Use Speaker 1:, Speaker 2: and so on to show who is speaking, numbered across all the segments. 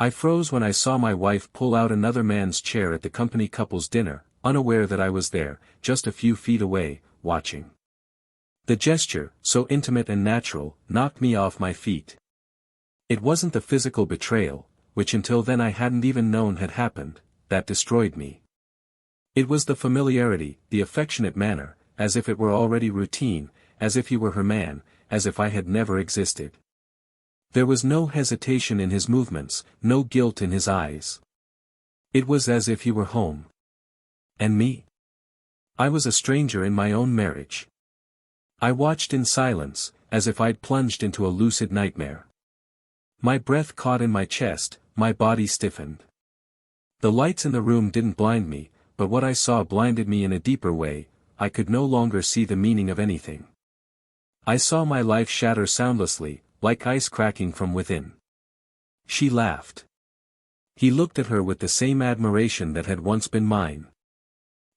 Speaker 1: I froze when I saw my wife pull out another man's chair at the company couple's dinner, unaware that I was there, just a few feet away, watching. The gesture, so intimate and natural, knocked me off my feet. It wasn't the physical betrayal, which until then I hadn't even known had happened, that destroyed me. It was the familiarity, the affectionate manner, as if it were already routine, as if he were her man, as if I had never existed. There was no hesitation in his movements, no guilt in his eyes. It was as if he were home. And me? I was a stranger in my own marriage. I watched in silence, as if I'd plunged into a lucid nightmare. My breath caught in my chest, my body stiffened. The lights in the room didn't blind me, but what I saw blinded me in a deeper way. I could no longer see the meaning of anything. I saw my life shatter soundlessly, like ice cracking from within. She laughed. He looked at her with the same admiration that had once been mine.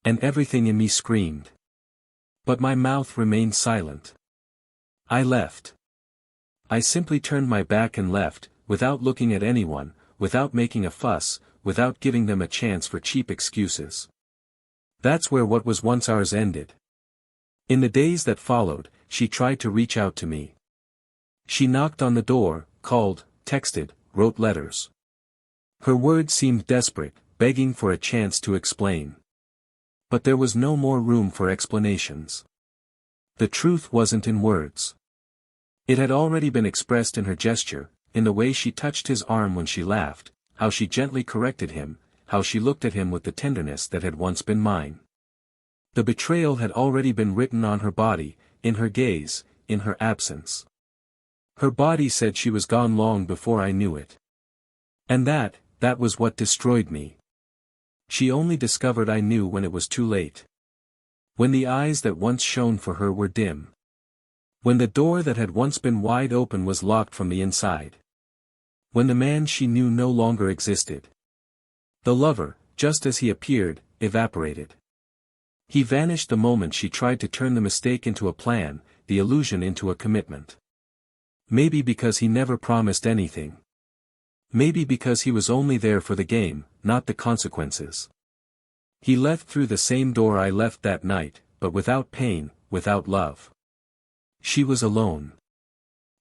Speaker 1: And everything in me screamed. But my mouth remained silent. I left. I simply turned my back and left, without looking at anyone, without making a fuss, without giving them a chance for cheap excuses. That's where what was once ours ended. In the days that followed, she tried to reach out to me. She knocked on the door, called, texted, wrote letters. Her words seemed desperate, begging for a chance to explain. But there was no more room for explanations. The truth wasn't in words. It had already been expressed in her gesture, in the way she touched his arm when she laughed, how she gently corrected him, how she looked at him with the tenderness that had once been mine. The betrayal had already been written on her body, in her gaze, in her absence. Her body said she was gone long before I knew it. And that was what destroyed me. She only discovered I knew when it was too late. When the eyes that once shone for her were dim. When the door that had once been wide open was locked from the inside. When the man she knew no longer existed. The lover, just as he appeared, evaporated. He vanished the moment she tried to turn the mistake into a plan, the illusion into a commitment. Maybe because he never promised anything. Maybe because he was only there for the game, not the consequences. He left through the same door I left that night, but without pain, without love. She was alone.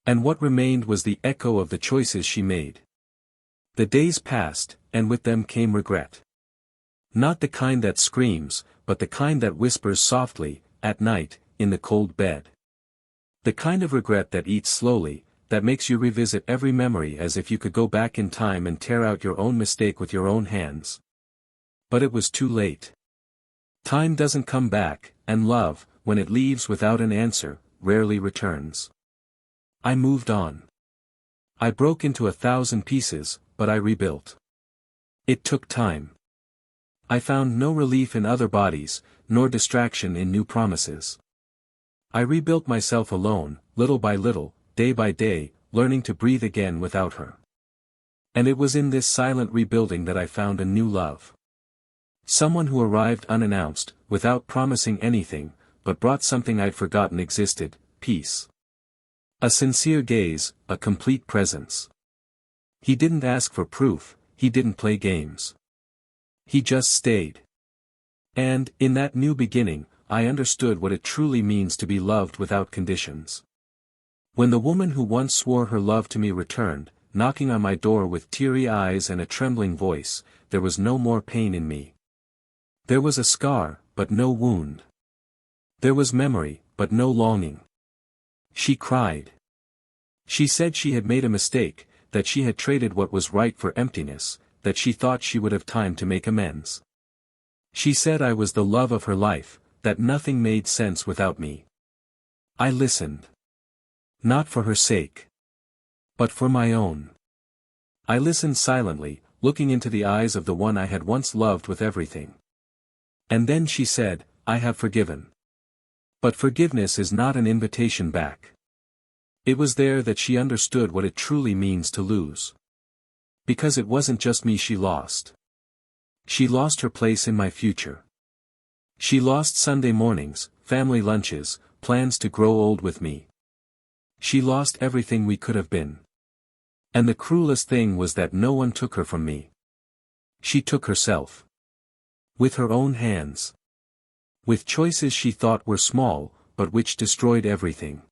Speaker 1: And what remained was the echo of the choices she made. The days passed, and with them came regret. Not the kind that screams, but the kind that whispers softly, at night, in the cold bed. The kind of regret that eats slowly, that makes you revisit every memory as if you could go back in time and tear out your own mistake with your own hands. But it was too late. Time doesn't come back, and love, when it leaves without an answer, rarely returns. I moved on. I broke into 1,000 pieces, but I rebuilt. It took time. I found no relief in other bodies, nor distraction in new promises. I rebuilt myself alone, little by little, day by day, learning to breathe again without her. And it was in this silent rebuilding that I found a new love. Someone who arrived unannounced, without promising anything, but brought something I'd forgotten existed, peace. A sincere gaze, a complete presence. He didn't ask for proof, he didn't play games. He just stayed. And, in that new beginning, I understood what it truly means to be loved without conditions. When the woman who once swore her love to me returned, knocking on my door with teary eyes and a trembling voice, there was no more pain in me. There was a scar, but no wound. There was memory, but no longing. She cried. She said she had made a mistake, that she had traded what was right for emptiness, that she thought she would have time to make amends. She said I was the love of her life, that nothing made sense without me. I listened. Not for her sake. But for my own. I listened silently, looking into the eyes of the one I had once loved with everything. And then she said, I have forgiven. But forgiveness is not an invitation back. It was there that she understood what it truly means to lose. Because it wasn't just me she lost. She lost her place in my future. She lost Sunday mornings, family lunches, plans to grow old with me. She lost everything we could have been. And the cruelest thing was that no one took her from me. She took herself. With her own hands. With choices she thought were small, but which destroyed everything.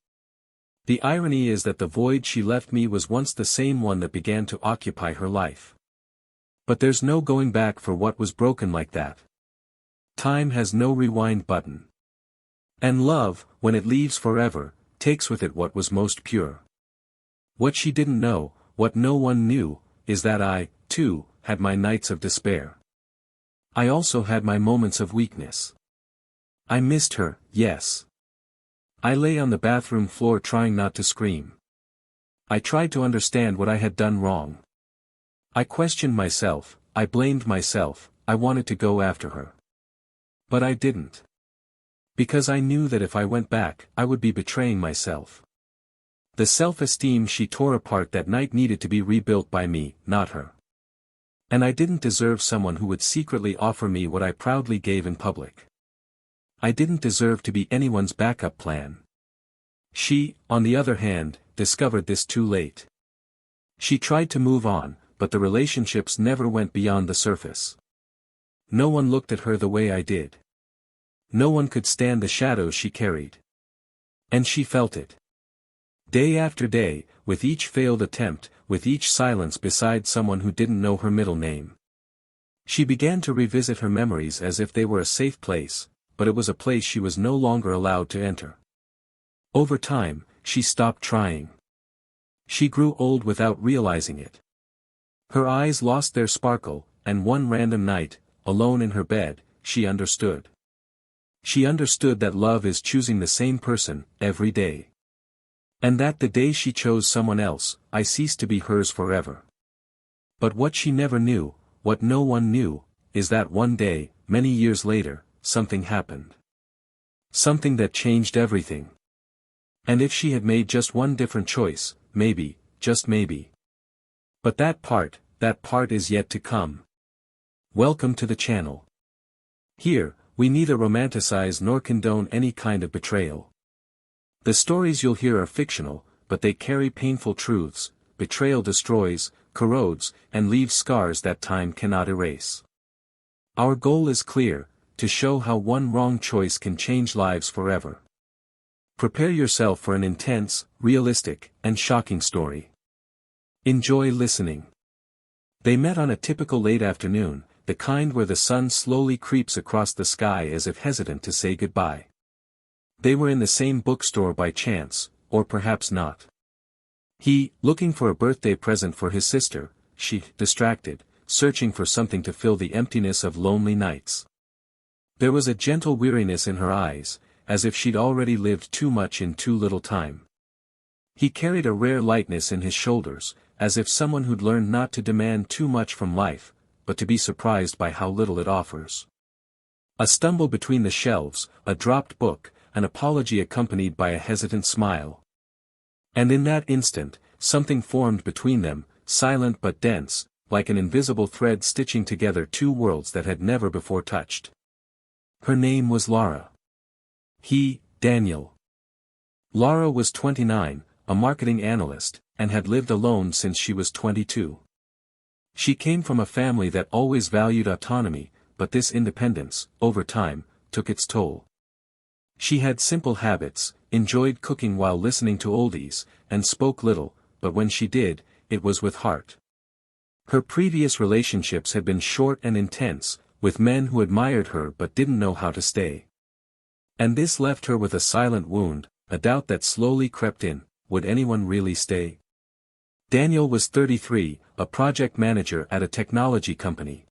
Speaker 1: The irony is that the void she left me was once the same one that began to occupy her life. But there's no going back for what was broken like that. Time has no rewind button. And love, when it leaves forever, takes with it what was most pure. What she didn't know, what no one knew, is that I, too, had my nights of despair. I also had my moments of weakness. I missed her, yes. I lay on the bathroom floor trying not to scream. I tried to understand what I had done wrong. I questioned myself, I blamed myself, I wanted to go after her. But I didn't. Because I knew that if I went back, I would be betraying myself. The self-esteem she tore apart that night needed to be rebuilt by me, not her. And I didn't deserve someone who would secretly offer me what I proudly gave in public. I didn't deserve to be anyone's backup plan. She, on the other hand, discovered this too late. She tried to move on, but the relationships never went beyond the surface. No one looked at her the way I did. No one could stand the shadows she carried. And she felt it. Day after day, with each failed attempt, with each silence beside someone who didn't know her middle name. She began to revisit her memories as if they were a safe place, but it was a place she was no longer allowed to enter. Over time, she stopped trying. She grew old without realizing it. Her eyes lost their sparkle, and one random night, alone in her bed, she understood. She understood that love is choosing the same person, every day. And that the day she chose someone else, I ceased to be hers forever. But what she never knew, what no one knew, is that one day, many years later, something happened. Something that changed everything. And if she had made just one different choice, maybe, just maybe. But that part is yet to come. Welcome to the channel. Here, we neither romanticize nor condone any kind of betrayal. The stories you'll hear are fictional, but they carry painful truths. Betrayal destroys, corrodes, and leaves scars that time cannot erase. Our goal is clear, to show how one wrong choice can change lives forever. Prepare yourself for an intense, realistic, and shocking story. Enjoy listening. They met on a typical late afternoon, the kind where the sun slowly creeps across the sky as if hesitant to say goodbye. They were in the same bookstore by chance, or perhaps not. He, looking for a birthday present for his sister, she, distracted, searching for something to fill the emptiness of lonely nights. There was a gentle weariness in her eyes, as if she'd already lived too much in too little time. He carried a rare lightness in his shoulders, as if someone who'd learned not to demand too much from life, but to be surprised by how little it offers. A stumble between the shelves, a dropped book, an apology accompanied by a hesitant smile. And in that instant, something formed between them, silent but dense, like an invisible thread stitching together two worlds that had never before touched. Her name was Laura. He, Daniel. Laura was 29, a marketing analyst, and had lived alone since she was 22. She came from a family that always valued autonomy, but this independence, over time, took its toll. She had simple habits, enjoyed cooking while listening to oldies, and spoke little, but when she did, it was with heart. Her previous relationships had been short and intense, with men who admired her but didn't know how to stay. And this left her with a silent wound, a doubt that slowly crept in, would anyone really stay? Daniel was 33, a project manager at a technology company.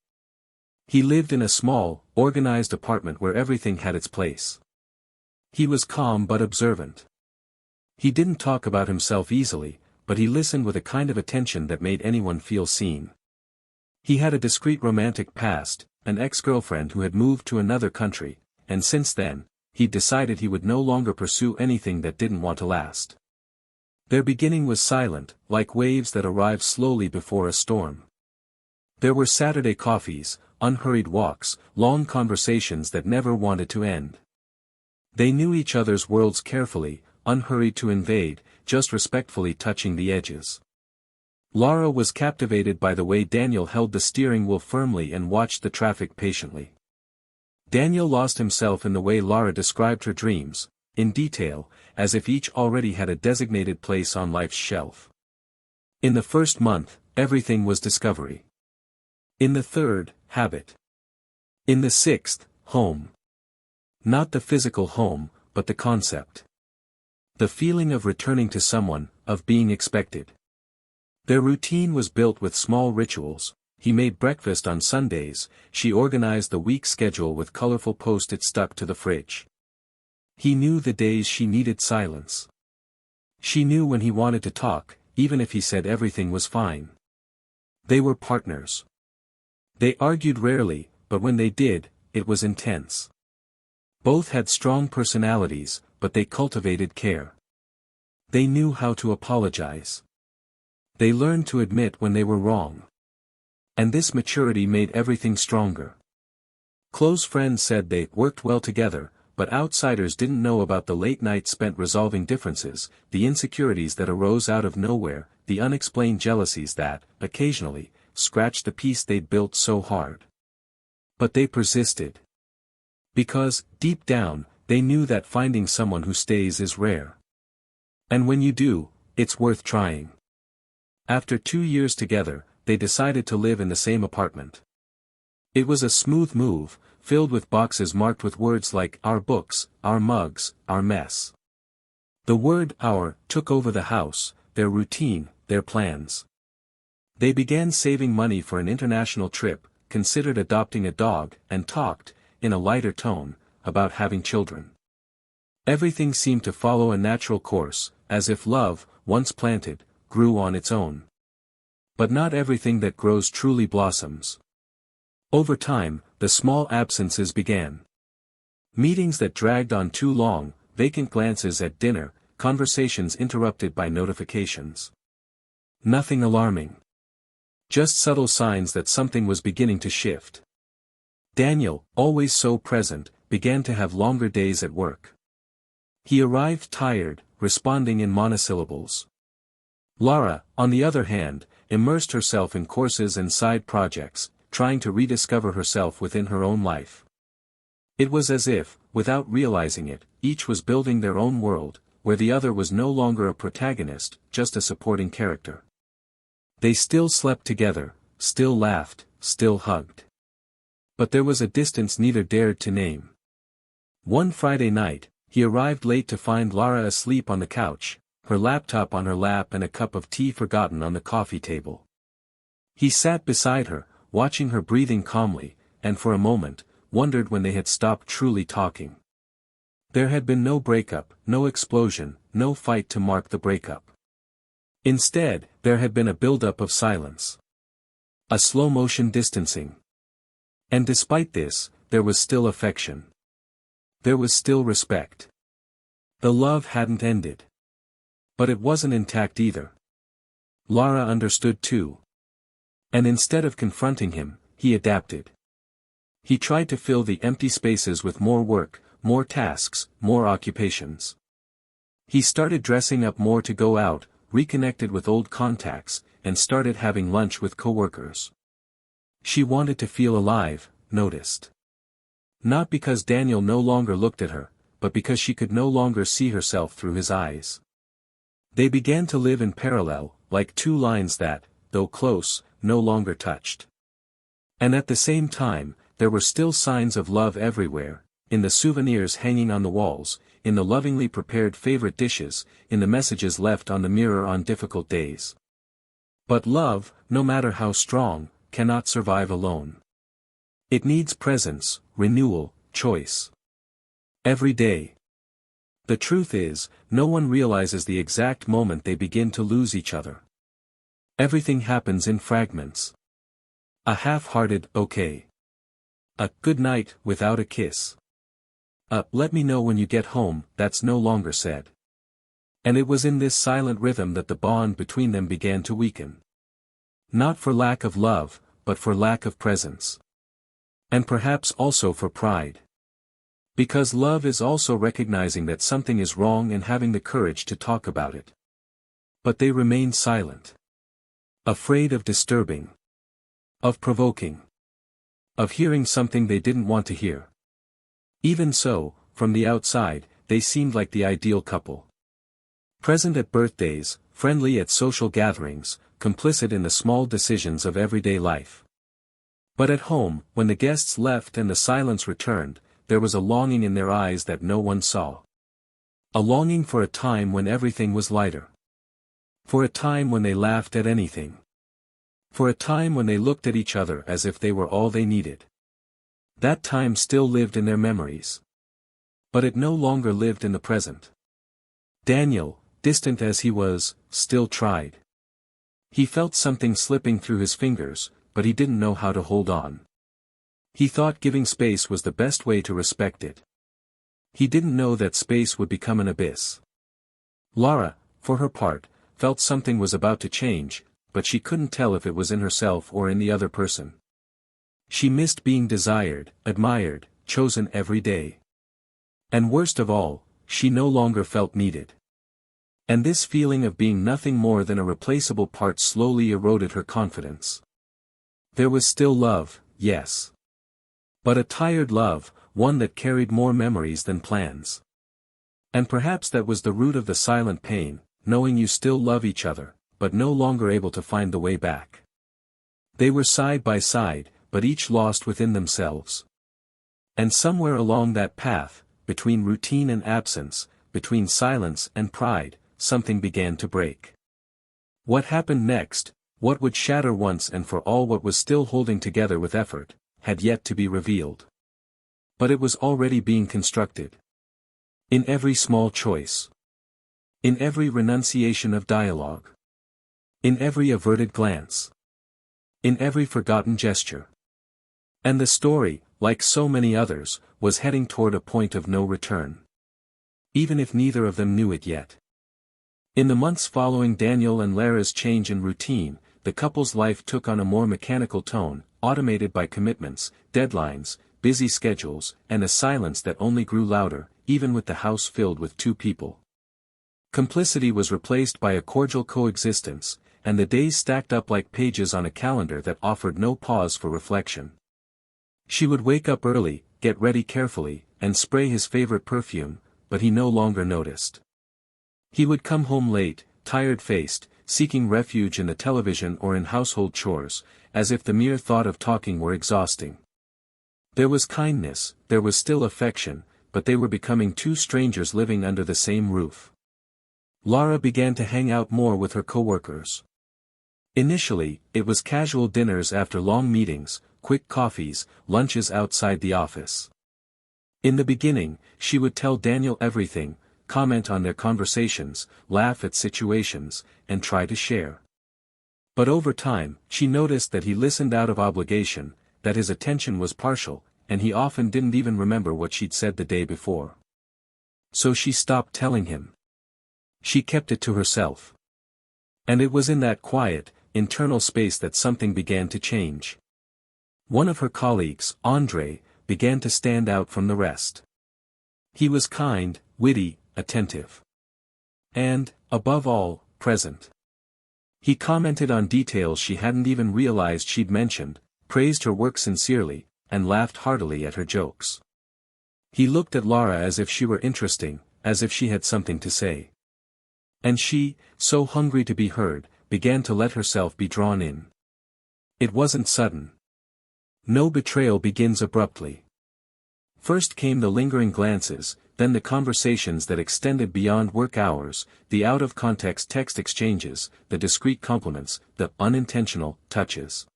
Speaker 1: He lived in a small, organized apartment where everything had its place. He was calm but observant. He didn't talk about himself easily, but he listened with a kind of attention that made anyone feel seen. He had a discreet romantic past, an ex-girlfriend who had moved to another country, and since then, he'd decided he would no longer pursue anything that didn't want to last. Their beginning was silent, like waves that arrive slowly before a storm. There were Saturday coffees, unhurried walks, long conversations that never wanted to end. They knew each other's worlds carefully, unhurried to invade, just respectfully touching the edges. Laura was captivated by the way Daniel held the steering wheel firmly and watched the traffic patiently. Daniel lost himself in the way Laura described her dreams, in detail, as if each already had a designated place on life's shelf. In the first month, everything was discovery. In the third, habit. In the sixth, home. Not the physical home, but the concept. The feeling of returning to someone, of being expected. Their routine was built with small rituals. He made breakfast on Sundays, she organized the week schedule with colorful post-its stuck to the fridge. He knew the days she needed silence. She knew when he wanted to talk, even if he said everything was fine. They were partners. They argued rarely, but when they did, it was intense. Both had strong personalities, but they cultivated care. They knew how to apologize. They learned to admit when they were wrong. And this maturity made everything stronger. Close friends said they worked well together, but outsiders didn't know about the late nights spent resolving differences, the insecurities that arose out of nowhere, the unexplained jealousies that, occasionally, scratched the peace they'd built so hard. But they persisted. Because, deep down, they knew that finding someone who stays is rare. And when you do, it's worth trying. After 2 years together, they decided to live in the same apartment. It was a smooth move, filled with boxes marked with words like our books, our mugs, our mess. The word our took over the house, their routine, their plans. They began saving money for an international trip, considered adopting a dog, and talked, in a lighter tone, about having children. Everything seemed to follow a natural course, as if love, once planted, grew on its own. But not everything that grows truly blossoms. Over time, the small absences began. Meetings that dragged on too long, vacant glances at dinner, conversations interrupted by notifications. Nothing alarming. Just subtle signs that something was beginning to shift. Daniel, always so present, began to have longer days at work. He arrived tired, responding in monosyllables. Laura, on the other hand, immersed herself in courses and side projects, trying to rediscover herself within her own life. It was as if, without realizing it, each was building their own world, where the other was no longer a protagonist, just a supporting character. They still slept together, still laughed, still hugged. But there was a distance neither dared to name. One Friday night, he arrived late to find Laura asleep on the couch, her laptop on her lap and a cup of tea forgotten on the coffee table. He sat beside her, watching her breathing calmly, and for a moment, wondered when they had stopped truly talking. There had been no breakup, no explosion, no fight to mark the breakup. Instead, there had been a buildup of silence. A slow-motion distancing. And despite this, there was still affection. There was still respect. The love hadn't ended. But it wasn't intact either. Laura understood too. And instead of confronting him, he adapted. He tried to fill the empty spaces with more work, more tasks, more occupations. He started dressing up more to go out, reconnected with old contacts, and started having lunch with coworkers. She wanted to feel alive, noticed. Not because Daniel no longer looked at her, but because she could no longer see herself through his eyes. They began to live in parallel, like two lines that, though close, no longer touched. And at the same time, there were still signs of love everywhere, in the souvenirs hanging on the walls, in the lovingly prepared favorite dishes, in the messages left on the mirror on difficult days. But love, no matter how strong, cannot survive alone. It needs presence, renewal, choice. Every day. The truth is, no one realizes the exact moment they begin to lose each other. Everything happens in fragments. A half-hearted okay. A good night without a kiss. A let me know when you get home that's no longer said. And it was in this silent rhythm that the bond between them began to weaken. Not for lack of love, but for lack of presence. And perhaps also for pride. Because love is also recognizing that something is wrong and having the courage to talk about it. But they remained silent. Afraid of disturbing. Of provoking. Of hearing something they didn't want to hear. Even so, from the outside, they seemed like the ideal couple. Present at birthdays, friendly at social gatherings, complicit in the small decisions of everyday life. But at home, when the guests left and the silence returned, there was a longing in their eyes that no one saw. A longing for a time when everything was lighter. For a time when they laughed at anything. For a time when they looked at each other as if they were all they needed. That time still lived in their memories. But it no longer lived in the present. Daniel, distant as he was, still tried. He felt something slipping through his fingers, but he didn't know how to hold on. He thought giving space was the best way to respect it. He didn't know that space would become an abyss. Lara, for her part, felt something was about to change, but she couldn't tell if it was in herself or in the other person. She missed being desired, admired, chosen every day. And worst of all, she no longer felt needed. And this feeling of being nothing more than a replaceable part slowly eroded her confidence. There was still love, yes. But a tired love, one that carried more memories than plans. And perhaps that was the root of the silent pain, knowing you still love each other, but no longer able to find the way back. They were side by side, but each lost within themselves. And somewhere along that path, between routine and absence, between silence and pride, something began to break. What happened next, what would shatter once and for all what was still holding together with effort, had yet to be revealed. But it was already being constructed. In every small choice. In every renunciation of dialogue. In every averted glance. In every forgotten gesture. And the story, like so many others, was heading toward a point of no return. Even if neither of them knew it yet. In the months following Daniel and Lara's change in routine, the couple's life took on a more mechanical tone, automated by commitments, deadlines, busy schedules, and a silence that only grew louder, even with the house filled with two people. Complicity was replaced by a cordial coexistence, and the days stacked up like pages on a calendar that offered no pause for reflection. She would wake up early, get ready carefully, and spray his favorite perfume, but he no longer noticed. He would come home late, tired-faced, seeking refuge in the television or in household chores, as if the mere thought of talking were exhausting. There was kindness, there was still affection, but they were becoming two strangers living under the same roof. Lara began to hang out more with her coworkers. Initially, it was casual dinners after long meetings, quick coffees, lunches outside the office. In the beginning, she would tell Daniel everything, comment on their conversations, laugh at situations, and try to share. But over time, she noticed that he listened out of obligation, that his attention was partial, and he often didn't even remember what she'd said the day before. So she stopped telling him. She kept it to herself. And it was in that quiet, internal space that something began to change. One of her colleagues, Andre, began to stand out from the rest. He was kind, witty, attentive. And, above all, present. He commented on details she hadn't even realized she'd mentioned, praised her work sincerely, and laughed heartily at her jokes. He looked at Lara as if she were interesting, as if she had something to say. And she, so hungry to be heard, began to let herself be drawn in. It wasn't sudden. No betrayal begins abruptly. First came the lingering glances, then the conversations that extended beyond work hours, the out-of-context text exchanges, the discreet compliments, the unintentional touches.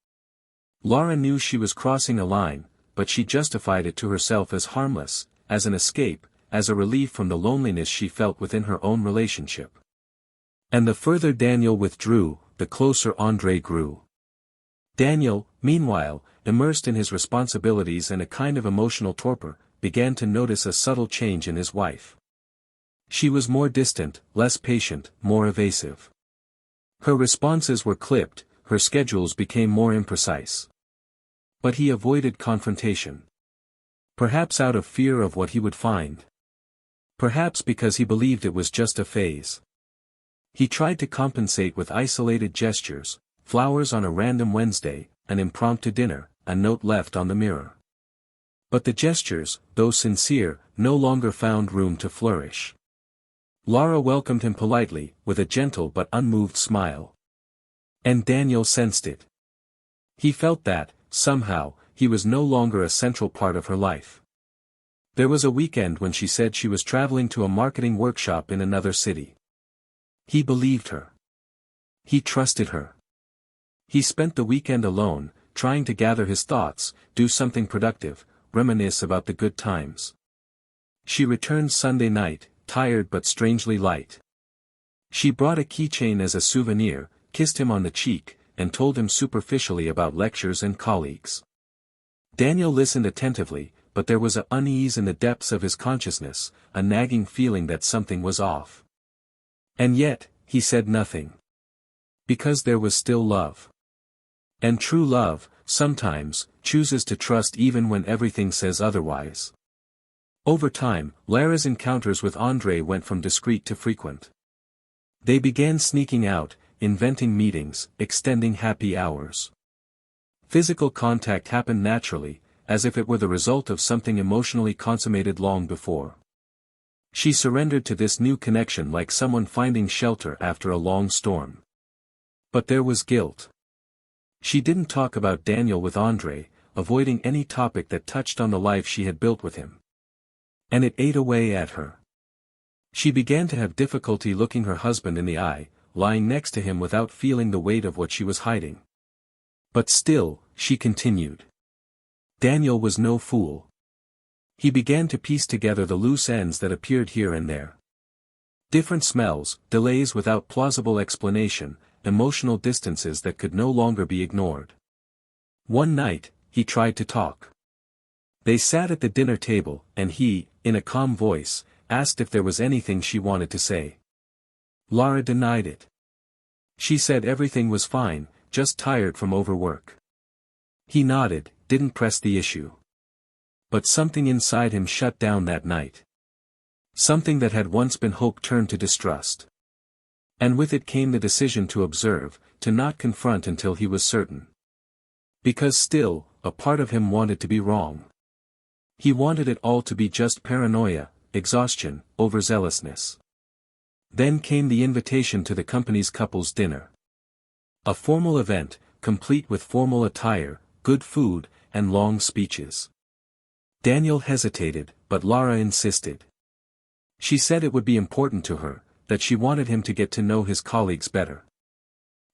Speaker 1: Lara knew she was crossing a line, but she justified it to herself as harmless, as an escape, as a relief from the loneliness she felt within her own relationship. And the further Daniel withdrew, the closer Andre grew. Daniel, meanwhile, immersed in his responsibilities and a kind of emotional torpor, began to notice a subtle change in his wife. She was more distant, less patient, more evasive. Her responses were clipped, her schedules became more imprecise. But he avoided confrontation. Perhaps out of fear of what he would find. Perhaps because he believed it was just a phase. He tried to compensate with isolated gestures, flowers on a random Wednesday, an impromptu dinner, a note left on the mirror. But the gestures, though sincere, no longer found room to flourish. Lara welcomed him politely, with a gentle but unmoved smile. And Daniel sensed it. He felt that, somehow, he was no longer a central part of her life. There was a weekend when she said she was traveling to a marketing workshop in another city. He believed her. He trusted her. He spent the weekend alone, trying to gather his thoughts, do something productive, reminisce about the good times. She returned Sunday night, tired but strangely light. She brought a keychain as a souvenir, kissed him on the cheek, and told him superficially about lectures and colleagues. Daniel listened attentively, but there was an unease in the depths of his consciousness, a nagging feeling that something was off. And yet, he said nothing. Because there was still love. And true love, sometimes, chooses to trust even when everything says otherwise. Over time, Lara's encounters with Andrei went from discreet to frequent. They began sneaking out, inventing meetings, extending happy hours. Physical contact happened naturally, as if it were the result of something emotionally consummated long before. She surrendered to this new connection like someone finding shelter after a long storm. But there was guilt. She didn't talk about Daniel with Andrei, avoiding any topic that touched on the life she had built with him. And it ate away at her. She began to have difficulty looking her husband in the eye, lying next to him without feeling the weight of what she was hiding. But still, she continued. Daniel was no fool. He began to piece together the loose ends that appeared here and there. Different smells, delays without plausible explanation, emotional distances that could no longer be ignored. One night, he tried to talk. They sat at the dinner table, and he, in a calm voice, asked if there was anything she wanted to say. Lara denied it. She said everything was fine, just tired from overwork. He nodded, didn't press the issue. But something inside him shut down that night. Something that had once been hope turned to distrust. And with it came the decision to observe, to not confront until he was certain. Because still, a part of him wanted to be wrong. He wanted it all to be just paranoia, exhaustion, overzealousness. Then came the invitation to the company's couples' dinner. A formal event, complete with formal attire, good food, and long speeches. Daniel hesitated, but Lara insisted. She said it would be important to her, that she wanted him to get to know his colleagues better.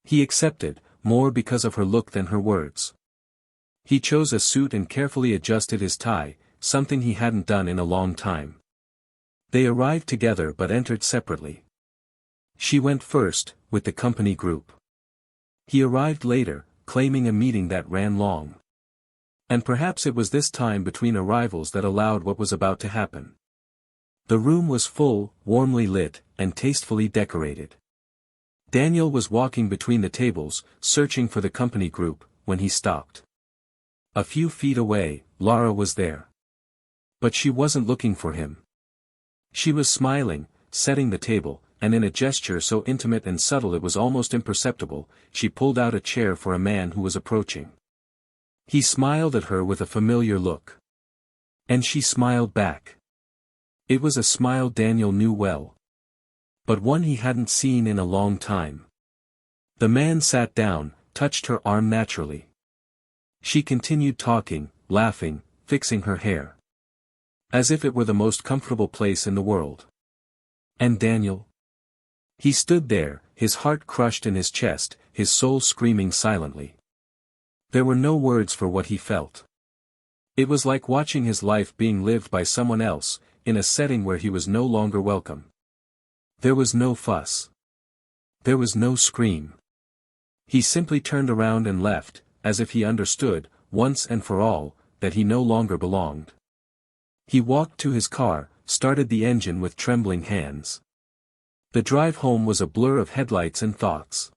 Speaker 1: He accepted, more because of her look than her words. He chose a suit and carefully adjusted his tie, something he hadn't done in a long time. They arrived together but entered separately. She went first, with the company group. He arrived later, claiming a meeting that ran long. And perhaps it was this time between arrivals that allowed what was about to happen. The room was full, warmly lit, and tastefully decorated. Daniel was walking between the tables, searching for the company group, when he stopped. A few feet away, Lara was there. But she wasn't looking for him. She was smiling, setting the table, and in a gesture so intimate and subtle it was almost imperceptible, she pulled out a chair for a man who was approaching. He smiled at her with a familiar look. And she smiled back. It was a smile Daniel knew well. But one he hadn't seen in a long time. The man sat down, touched her arm naturally. She continued talking, laughing, fixing her hair. As if it were the most comfortable place in the world. And Daniel? He stood there, his heart crushed in his chest, his soul screaming silently. There were no words for what he felt. It was like watching his life being lived by someone else, in a setting where he was no longer welcome. There was no fuss. There was no scream. He simply turned around and left, as if he understood, once and for all, that he no longer belonged. He walked to his car, started the engine with trembling hands. The drive home was a blur of headlights and thoughts.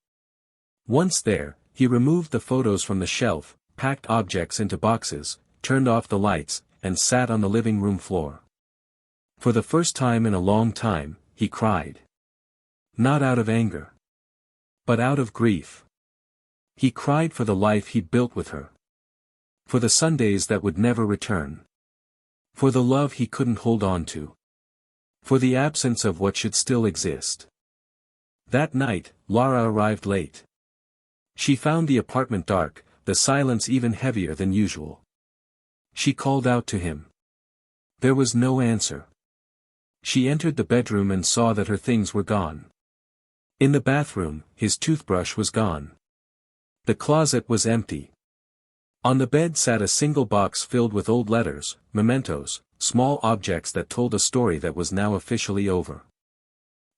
Speaker 1: Once there, he removed the photos from the shelf, packed objects into boxes, turned off the lights, and sat on the living room floor. For the first time in a long time, he cried. Not out of anger. But out of grief. He cried for the life he'd built with her. For the Sundays that would never return. For the love he couldn't hold on to. For the absence of what should still exist. That night, Laura arrived late. She found the apartment dark, the silence even heavier than usual. She called out to him. There was no answer. She entered the bedroom and saw that her things were gone. In the bathroom, his toothbrush was gone. The closet was empty. On the bed sat a single box filled with old letters, mementos, small objects that told a story that was now officially over.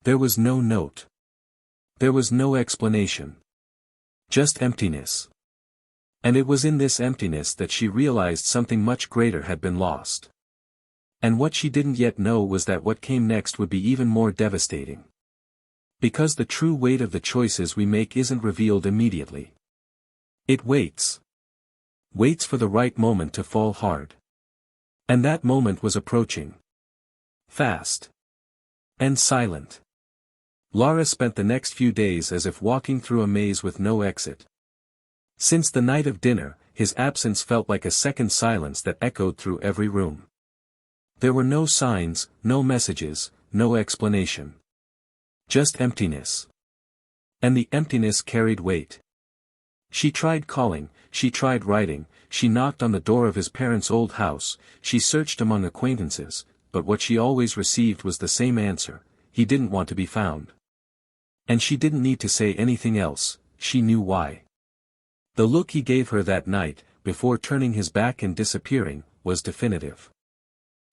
Speaker 1: There was no note. There was no explanation. Just emptiness. And it was in this emptiness that she realized something much greater had been lost. And what she didn't yet know was that what came next would be even more devastating. Because the true weight of the choices we make isn't revealed immediately. It waits. Waits for the right moment to fall hard. And that moment was approaching. Fast. And silent. Laura spent the next few days as if walking through a maze with no exit. Since the night of dinner, his absence felt like a second silence that echoed through every room. There were no signs, no messages, no explanation. Just emptiness. And the emptiness carried weight. She tried calling, she tried writing, she knocked on the door of his parents' old house, she searched among acquaintances, but what she always received was the same answer: he didn't want to be found. And she didn't need to say anything else, she knew why. The look he gave her that night, before turning his back and disappearing, was definitive.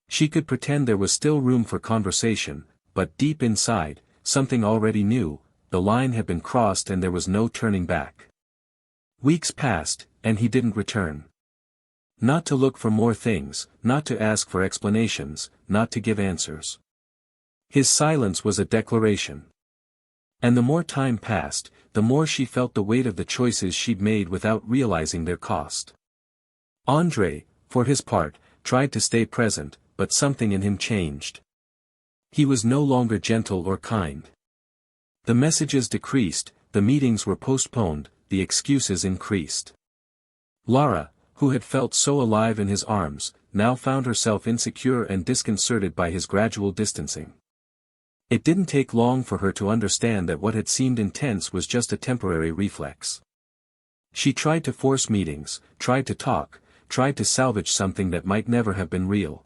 Speaker 1: She could pretend there was still room for conversation, but deep inside, something already knew: the line had been crossed and there was no turning back. Weeks passed, and he didn't return. Not to look for more things, not to ask for explanations, not to give answers. His silence was a declaration. And the more time passed, the more she felt the weight of the choices she'd made without realizing their cost. André, for his part, tried to stay present, but something in him changed. He was no longer gentle or kind. The messages decreased, the meetings were postponed, the excuses increased. Laura, who had felt so alive in his arms, now found herself insecure and disconcerted by his gradual distancing. It didn't take long for her to understand that what had seemed intense was just a temporary reflex. She tried to force meetings, tried to talk, tried to salvage something that might never have been real.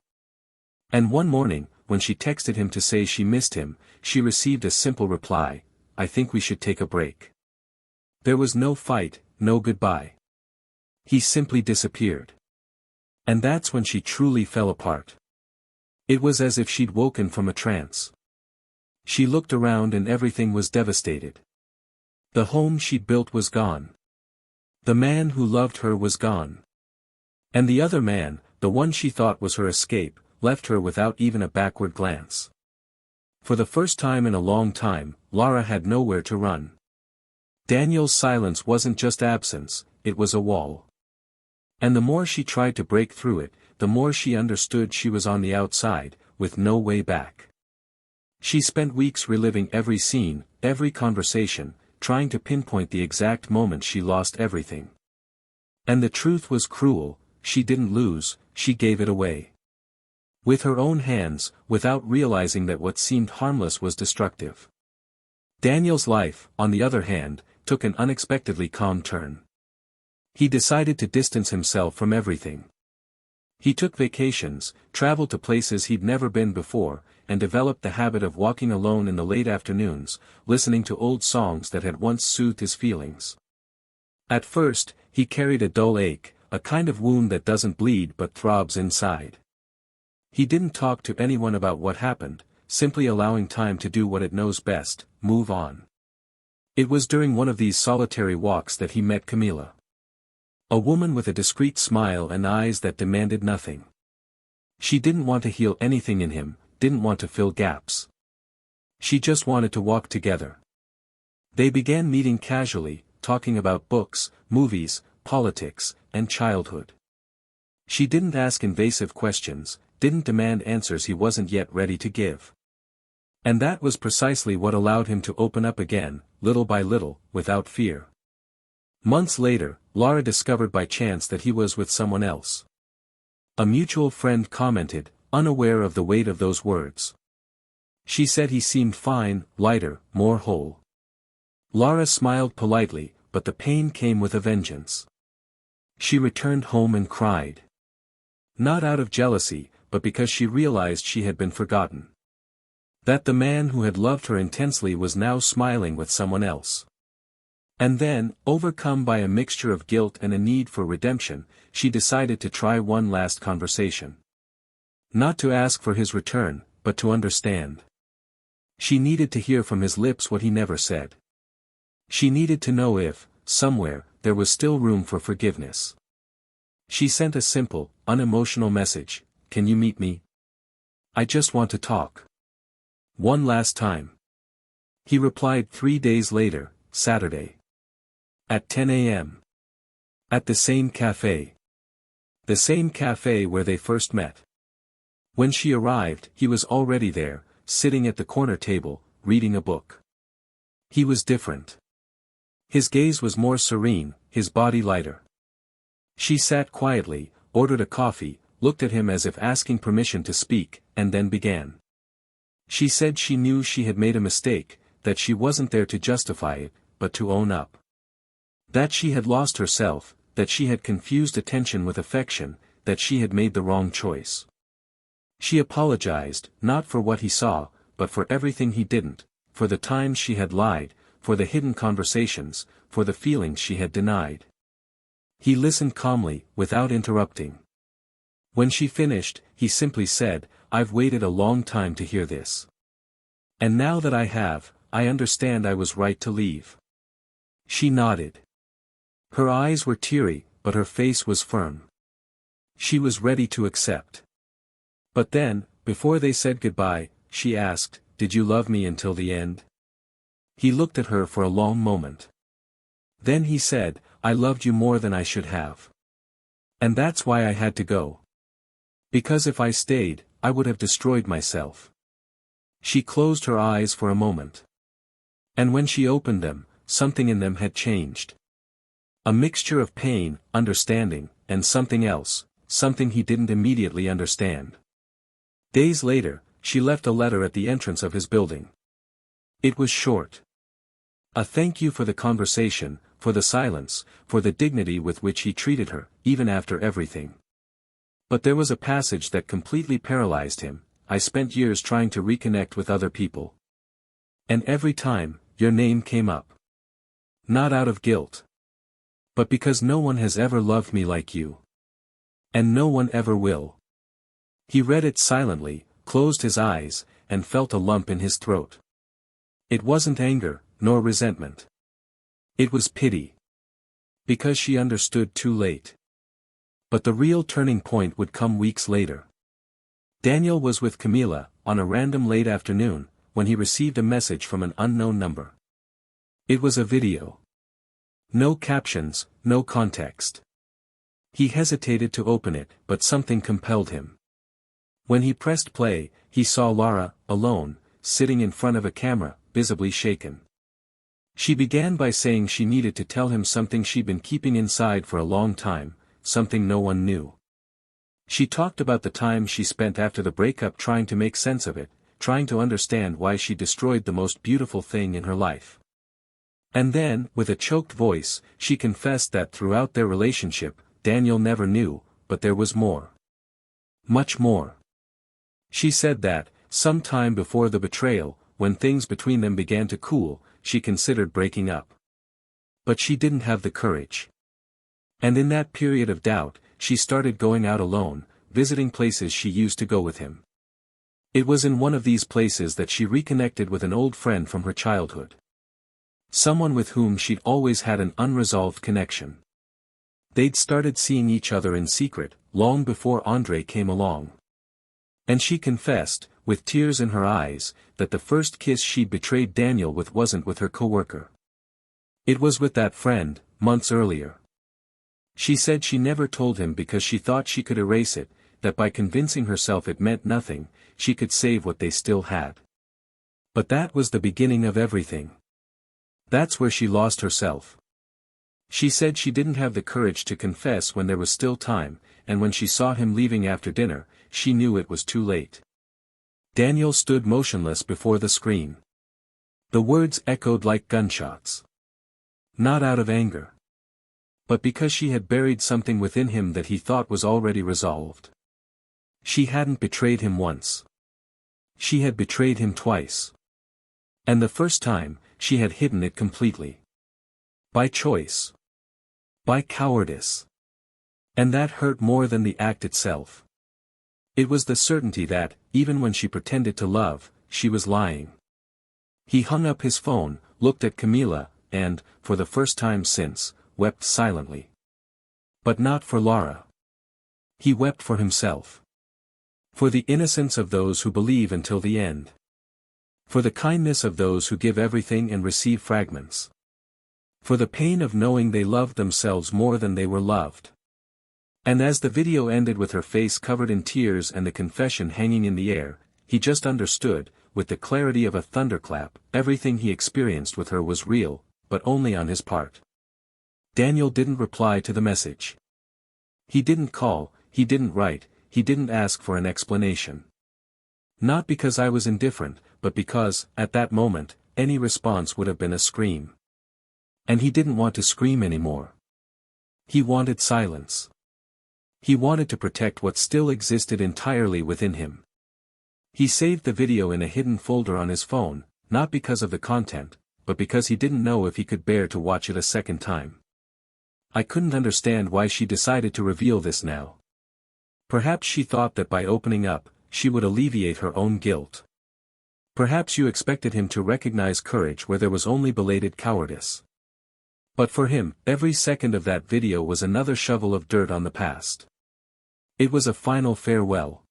Speaker 1: And one morning, when she texted him to say she missed him, she received a simple reply: "I think we should take a break." There was no fight, no goodbye. He simply disappeared. And that's when she truly fell apart. It was as if she'd woken from a trance. She looked around and everything was devastated. The home she'd built was gone. The man who loved her was gone. And the other man, the one she thought was her escape, left her without even a backward glance. For the first time in a long time, Laura had nowhere to run. Daniel's silence wasn't just absence, it was a wall. And the more she tried to break through it, the more she understood she was on the outside, with no way back. She spent weeks reliving every scene, every conversation, trying to pinpoint the exact moment she lost everything. And the truth was cruel: she didn't lose, she gave it away. With her own hands, without realizing that what seemed harmless was destructive. Daniel's life, on the other hand, took an unexpectedly calm turn. He decided to distance himself from everything. He took vacations, traveled to places he'd never been before, and developed the habit of walking alone in the late afternoons, listening to old songs that had once soothed his feelings. At first, he carried a dull ache, a kind of wound that doesn't bleed but throbs inside. He didn't talk to anyone about what happened, simply allowing time to do what it knows best: move on. It was during one of these solitary walks that he met Camila. A woman with a discreet smile and eyes that demanded nothing. She didn't want to heal anything in him, didn't want to fill gaps. She just wanted to walk together. They began meeting casually, talking about books, movies, politics, and childhood. She didn't ask invasive questions, didn't demand answers he wasn't yet ready to give. And that was precisely what allowed him to open up again, little by little, without fear. Months later, Laura discovered by chance that he was with someone else. A mutual friend commented, unaware of the weight of those words. She said he seemed fine, lighter, more whole. Laura smiled politely, but the pain came with a vengeance. She returned home and cried. Not out of jealousy, but because she realized she had been forgotten. That the man who had loved her intensely was now smiling with someone else. And then, overcome by a mixture of guilt and a need for redemption, she decided to try one last conversation. Not to ask for his return, but to understand. She needed to hear from his lips what he never said. She needed to know if, somewhere, there was still room for forgiveness. She sent a simple, unemotional message, "Can you meet me? I just want to talk. One last time." He replied 3 days later, Saturday. At 10 a.m. At the same cafe. The same cafe where they first met. When she arrived, he was already there, sitting at the corner table, reading a book. He was different. His gaze was more serene, his body lighter. She sat quietly, ordered a coffee, looked at him as if asking permission to speak, and then began. She said she knew she had made a mistake, that she wasn't there to justify it, but to own up. That she had lost herself, that she had confused attention with affection, that she had made the wrong choice. She apologized, not for what he saw, but for everything he didn't, for the times she had lied, for the hidden conversations, for the feelings she had denied. He listened calmly, without interrupting. When she finished, he simply said, "I've waited a long time to hear this. And now that I have, I understand I was right to leave." She nodded. Her eyes were teary, but her face was firm. She was ready to accept. But then, before they said goodbye, she asked, "Did you love me until the end?" He looked at her for a long moment. Then he said, "I loved you more than I should have. And that's why I had to go. Because if I stayed, I would have destroyed myself." She closed her eyes for a moment. And when she opened them, something in them had changed. A mixture of pain, understanding, and something else, something he didn't immediately understand. Days later, she left a letter at the entrance of his building. It was short. A thank you for the conversation, for the silence, for the dignity with which he treated her, even after everything. But there was a passage that completely paralyzed him. "I spent years trying to reconnect with other people. And every time, your name came up. Not out of guilt. But because no one has ever loved me like you. And no one ever will." He read it silently, closed his eyes, and felt a lump in his throat. It wasn't anger, nor resentment. It was pity. Because she understood too late. But the real turning point would come weeks later. Daniel was with Camila, on a random late afternoon, when he received a message from an unknown number. It was a video. No captions, no context. He hesitated to open it, but something compelled him. When he pressed play, he saw Laura, alone, sitting in front of a camera, visibly shaken. She began by saying she needed to tell him something she'd been keeping inside for a long time, something no one knew. She talked about the time she spent after the breakup trying to make sense of it, trying to understand why she destroyed the most beautiful thing in her life. And then, with a choked voice, she confessed that throughout their relationship, Daniel never knew, but there was more. Much more. She said that, some time before the betrayal, when things between them began to cool, she considered breaking up. But she didn't have the courage. And in that period of doubt, she started going out alone, visiting places she used to go with him. It was in one of these places that she reconnected with an old friend from her childhood. Someone with whom she'd always had an unresolved connection. They'd started seeing each other in secret, long before Andre came along. And she confessed, with tears in her eyes, that the first kiss she'd betrayed Daniel with wasn't with her coworker. It was with that friend, months earlier. She said she never told him because she thought she could erase it, that by convincing herself it meant nothing, she could save what they still had. But that was the beginning of everything. That's where she lost herself. She said she didn't have the courage to confess when there was still time, and when she saw him leaving after dinner, she knew it was too late. Daniel stood motionless before the screen. The words echoed like gunshots. Not out of anger, but because she had buried something within him that he thought was already resolved. She hadn't betrayed him once. She had betrayed him twice. And the first time, she had hidden it completely. By choice. By cowardice. And that hurt more than the act itself. It was the certainty that, even when she pretended to love, she was lying. He hung up his phone, looked at Camila, and, for the first time since, wept silently. But not for Laura. He wept for himself. For the innocence of those who believe until the end. For the kindness of those who give everything and receive fragments. For the pain of knowing they loved themselves more than they were loved. And as the video ended with her face covered in tears and the confession hanging in the air, he just understood, with the clarity of a thunderclap, everything he experienced with her was real, but only on his part. Daniel didn't reply to the message. He didn't call, he didn't write, he didn't ask for an explanation. Not because I was indifferent, but because, at that moment, any response would have been a scream. And he didn't want to scream anymore. He wanted silence. He wanted to protect what still existed entirely within him. He saved the video in a hidden folder on his phone, not because of the content, but because he didn't know if he could bear to watch it a second time. I couldn't understand why she decided to reveal this now. Perhaps she thought that by opening up, she would alleviate her own guilt. Perhaps you expected him to recognize courage where there was only belated cowardice. But for him, every second of that video was another shovel of dirt on the past. It was a final farewell.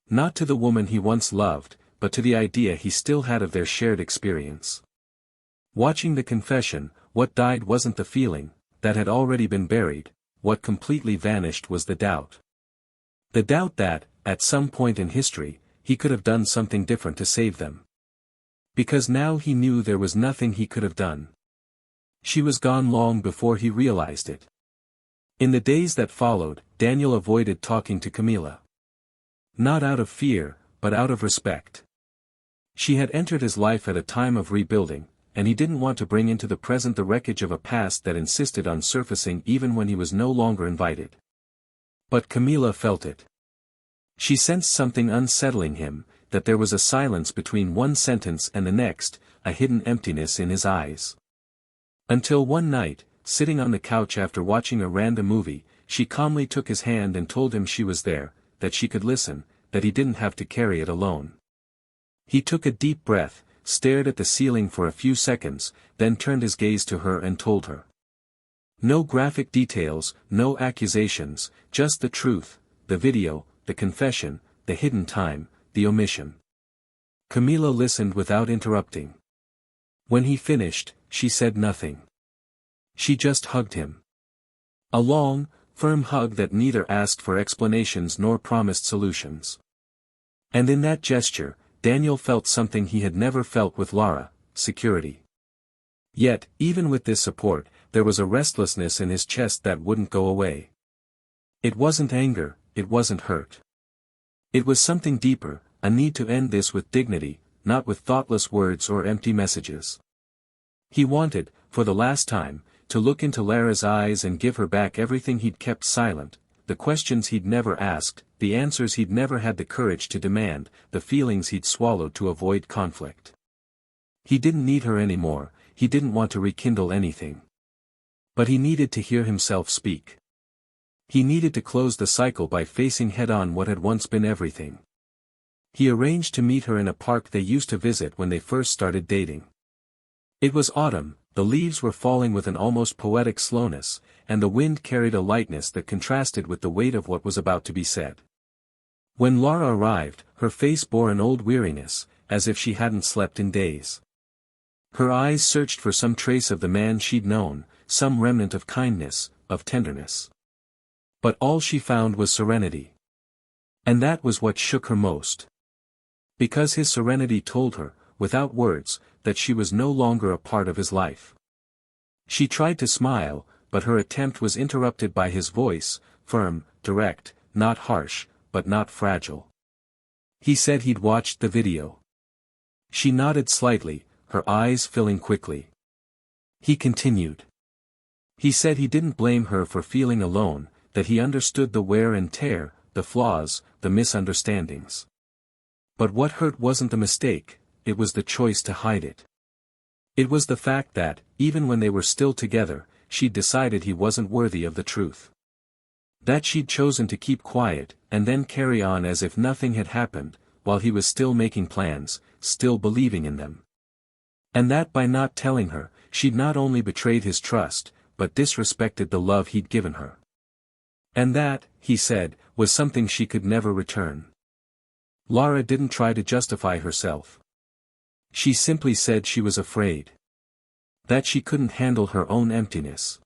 Speaker 1: Not to the woman he once loved, but to the idea he still had of their shared experience. Watching the confession, what died wasn't the feeling, that had already been buried, what completely vanished was the doubt. The doubt that, at some point in history, he could have done something different to save them. Because now he knew there was nothing he could have done. She was gone long before he realized it. In the days that followed, Daniel avoided talking to Camila. Not out of fear, but out of respect. She had entered his life at a time of rebuilding, and he didn't want to bring into the present the wreckage of a past that insisted on surfacing even when he was no longer invited. But Camila felt it. She sensed something unsettling him, that there was a silence between one sentence and the next, a hidden emptiness in his eyes. Until one night, sitting on the couch after watching a random movie, she calmly took his hand and told him she was there, that she could listen, that he didn't have to carry it alone. He took a deep breath, stared at the ceiling for a few seconds, then turned his gaze to her and told her. No graphic details, no accusations, just the truth, the video, the confession, the hidden time, the omission. Camila listened without interrupting. When he finished, she said nothing. She just hugged him. A long, firm hug that neither asked for explanations nor promised solutions. And in that gesture, Daniel felt something he had never felt with Laura, security. Yet, even with this support, there was a restlessness in his chest that wouldn't go away. It wasn't anger, it wasn't hurt. It was something deeper, a need to end this with dignity, not with thoughtless words or empty messages. He wanted, for the last time, to look into Lara's eyes and give her back everything he'd kept silent, the questions he'd never asked, the answers he'd never had the courage to demand, the feelings he'd swallowed to avoid conflict. He didn't need her anymore, he didn't want to rekindle anything. But he needed to hear himself speak. He needed to close the cycle by facing head-on what had once been everything. He arranged to meet her in a park they used to visit when they first started dating. It was autumn, the leaves were falling with an almost poetic slowness, and the wind carried a lightness that contrasted with the weight of what was about to be said. When Laura arrived, her face bore an old weariness, as if she hadn't slept in days. Her eyes searched for some trace of the man she'd known, some remnant of kindness, of tenderness. But all she found was serenity. And that was what shook her most. Because his serenity told her, without words, that she was no longer a part of his life. She tried to smile, but her attempt was interrupted by his voice, firm, direct, not harsh, but not fragile. He said he'd watched the video. She nodded slightly, her eyes filling quickly. He continued. He said he didn't blame her for feeling alone, that he understood the wear and tear, the flaws, the misunderstandings. But what hurt wasn't the mistake, it was the choice to hide it. It was the fact that, even when they were still together, she'd decided he wasn't worthy of the truth. That she'd chosen to keep quiet, and then carry on as if nothing had happened, while he was still making plans, still believing in them. And that by not telling her, she'd not only betrayed his trust, but disrespected the love he'd given her. And that, he said, was something she could never return. Lara didn't try to justify herself. She simply said she was afraid. That she couldn't handle her own emptiness.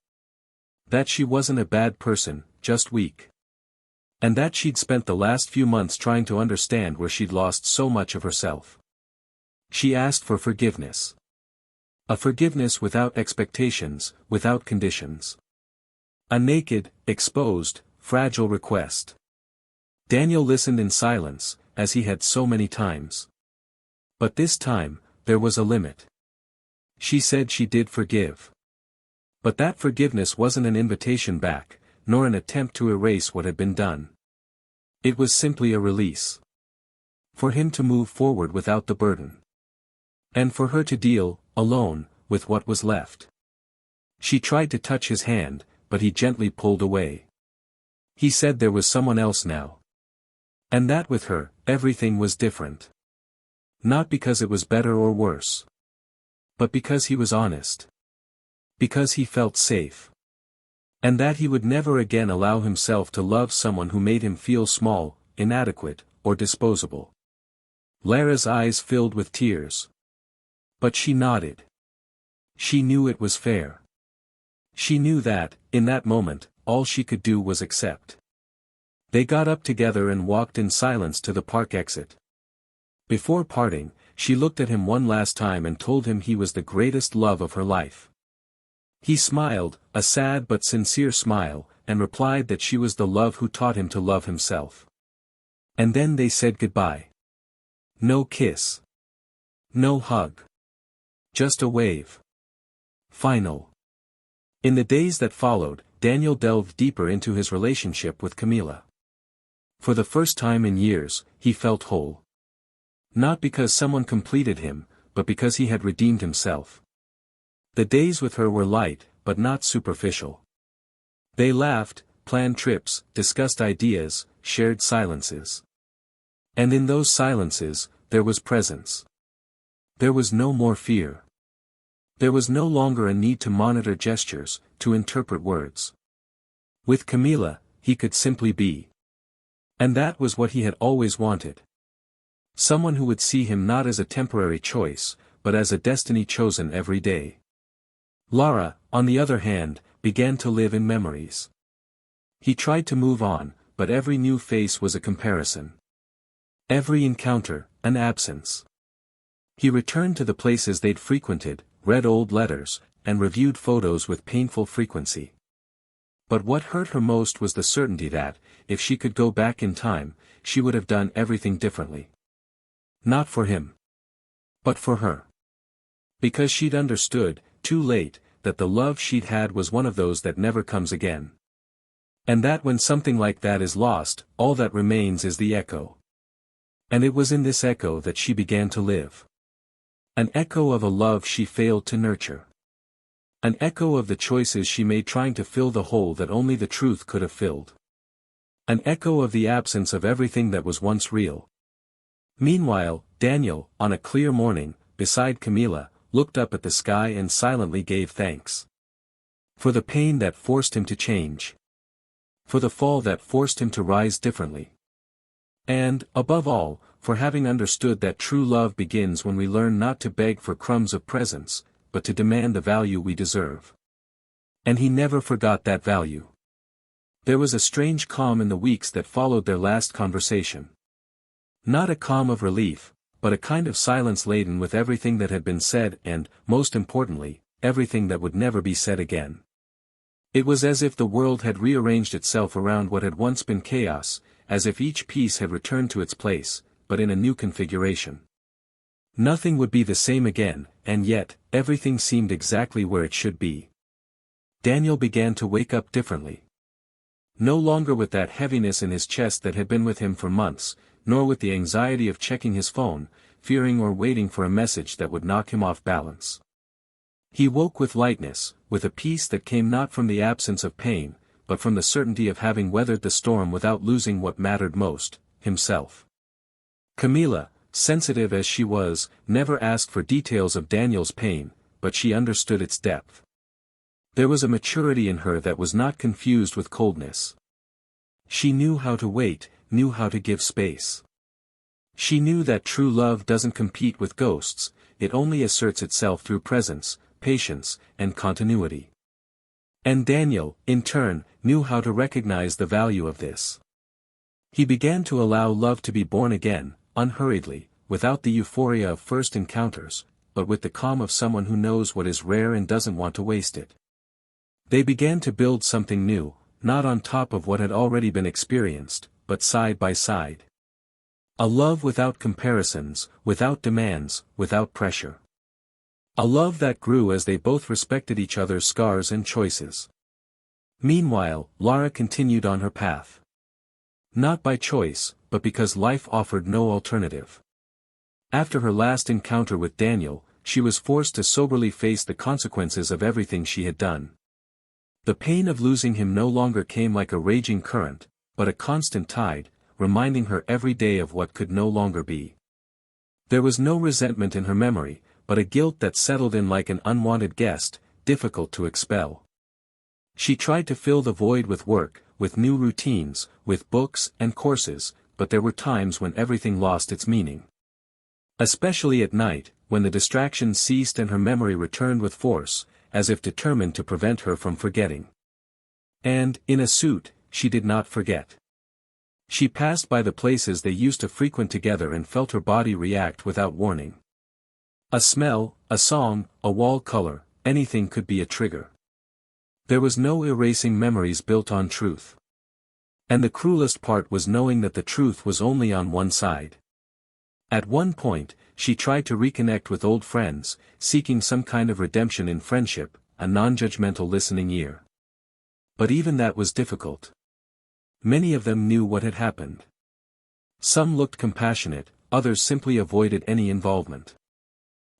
Speaker 1: That she wasn't a bad person, just weak. And that she'd spent the last few months trying to understand where she'd lost so much of herself. She asked for forgiveness. A forgiveness without expectations, without conditions. A naked, exposed, fragile request. Daniel listened in silence, as he had so many times. But this time, there was a limit. She said she did forgive. But that forgiveness wasn't an invitation back, nor an attempt to erase what had been done. It was simply a release. For him to move forward without the burden. And for her to deal, alone, with what was left. She tried to touch his hand, but he gently pulled away. He said there was someone else now. And that with her, everything was different. Not because it was better or worse. But because he was honest. Because he felt safe. And that he would never again allow himself to love someone who made him feel small, inadequate, or disposable. Lara's eyes filled with tears. But she nodded. She knew it was fair. She knew that, in that moment, all she could do was accept. They got up together and walked in silence to the park exit. Before parting, she looked at him one last time and told him he was the greatest love of her life. He smiled, a sad but sincere smile, and replied that she was the love who taught him to love himself. And then they said goodbye. No kiss. No hug. Just a wave. Final. In the days that followed, Daniel delved deeper into his relationship with Camila. For the first time in years, he felt whole. Not because someone completed him, but because he had redeemed himself. The days with her were light, but not superficial. They laughed, planned trips, discussed ideas, shared silences. And in those silences, there was presence. There was no more fear. There was no longer a need to monitor gestures, to interpret words. With Camila, he could simply be. And that was what he had always wanted. Someone who would see him not as a temporary choice, but as a destiny chosen every day. Lara, on the other hand, began to live in memories. He tried to move on, but every new face was a comparison. Every encounter, an absence. He returned to the places they'd frequented, read old letters, and reviewed photos with painful frequency. But what hurt her most was the certainty that, if she could go back in time, she would have done everything differently. Not for him. But for her. Because she'd understood, too late, that the love she'd had was one of those that never comes again. And that when something like that is lost, all that remains is the echo. And it was in this echo that she began to live. An echo of a love she failed to nurture. An echo of the choices she made trying to fill the hole that only the truth could have filled. An echo of the absence of everything that was once real. Meanwhile, Daniel, on a clear morning, beside Camila, looked up at the sky and silently gave thanks. For the pain that forced him to change. For the fall that forced him to rise differently. And, above all, for having understood that true love begins when we learn not to beg for crumbs of presents, but to demand the value we deserve. And he never forgot that value. There was a strange calm in the weeks that followed their last conversation. Not a calm of relief, but a kind of silence laden with everything that had been said and, most importantly, everything that would never be said again. It was as if the world had rearranged itself around what had once been chaos, as if each piece had returned to its place, but in a new configuration. Nothing would be the same again, and yet, everything seemed exactly where it should be. Daniel began to wake up differently. No longer with that heaviness in his chest that had been with him for months, nor with the anxiety of checking his phone, fearing or waiting for a message that would knock him off balance. He woke with lightness, with a peace that came not from the absence of pain, but from the certainty of having weathered the storm without losing what mattered most, himself. Camilla, sensitive as she was, never asked for details of Daniel's pain, but she understood its depth. There was a maturity in her that was not confused with coldness. She knew how to wait, knew how to give space. She knew that true love doesn't compete with ghosts, it only asserts itself through presence, patience, and continuity. And Daniel, in turn, knew how to recognize the value of this. He began to allow love to be born again, unhurriedly, without the euphoria of first encounters, but with the calm of someone who knows what is rare and doesn't want to waste it. They began to build something new, not on top of what had already been experienced, but side by side. A love without comparisons, without demands, without pressure. A love that grew as they both respected each other's scars and choices. Meanwhile, Lara continued on her path. Not by choice, but because life offered no alternative. After her last encounter with Daniel, she was forced to soberly face the consequences of everything she had done. The pain of losing him no longer came like a raging current, but a constant tide, reminding her every day of what could no longer be. There was no resentment in her memory, but a guilt that settled in like an unwanted guest, difficult to expel. She tried to fill the void with work, with new routines, with books and courses, but there were times when everything lost its meaning. Especially at night, when the distractions ceased and her memory returned with force, as if determined to prevent her from forgetting. And, in a suit, she did not forget. She passed by the places they used to frequent together and felt her body react without warning. A smell, a song, a wall color, anything could be a trigger. There was no erasing memories built on truth. And the cruelest part was knowing that the truth was only on one side. At one point, she tried to reconnect with old friends, seeking some kind of redemption in friendship, a non-judgmental listening ear. But even that was difficult. Many of them knew what had happened. Some looked compassionate, others simply avoided any involvement.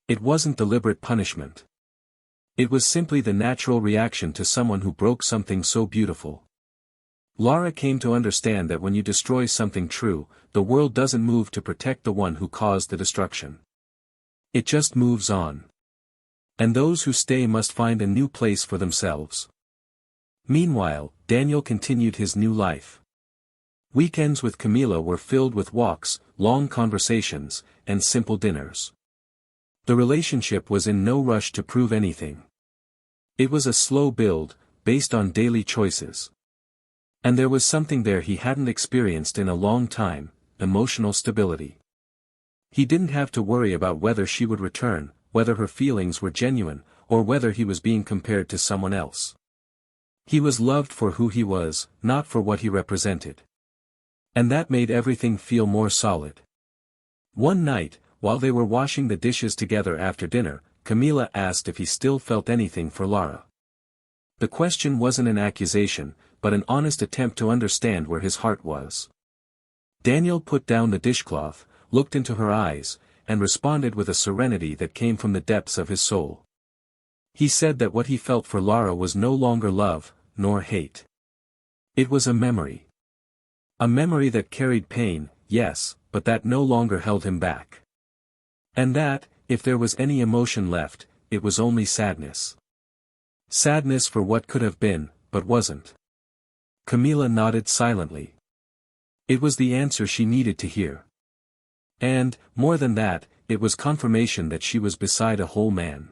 Speaker 1: It wasn't deliberate punishment. It was simply the natural reaction to someone who broke something so beautiful. Lara came to understand that when you destroy something true, the world doesn't move to protect the one who caused the destruction. It just moves on. And those who stay must find a new place for themselves. Meanwhile, Daniel continued his new life. Weekends with Camila were filled with walks, long conversations, and simple dinners. The relationship was in no rush to prove anything. It was a slow build, based on daily choices. And there was something there he hadn't experienced in a long time, emotional stability. He didn't have to worry about whether she would return, whether her feelings were genuine, or whether he was being compared to someone else. He was loved for who he was, not for what he represented. And that made everything feel more solid. One night, while they were washing the dishes together after dinner, Camila asked if he still felt anything for Lara. The question wasn't an accusation, but an honest attempt to understand where his heart was. Daniel put down the dishcloth, looked into her eyes, and responded with a serenity that came from the depths of his soul. He said that what he felt for Lara was no longer love, nor hate. It was a memory. A memory that carried pain, yes, but that no longer held him back. And that, if there was any emotion left, it was only sadness. Sadness for what could have been, but wasn't. Camila nodded silently. It was the answer she needed to hear. And, more than that, it was confirmation that she was beside a whole man.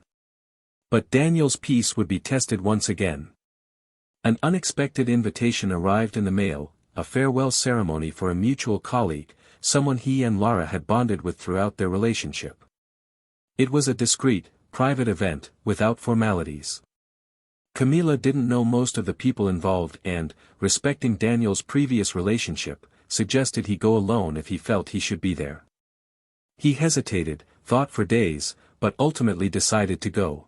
Speaker 1: But Daniel's peace would be tested once again. An unexpected invitation arrived in the mail, a farewell ceremony for a mutual colleague, someone he and Lara had bonded with throughout their relationship. It was a discreet, private event, without formalities. Camila didn't know most of the people involved and, respecting Daniel's previous relationship, suggested he go alone if he felt he should be there. He hesitated, thought for days, but ultimately decided to go.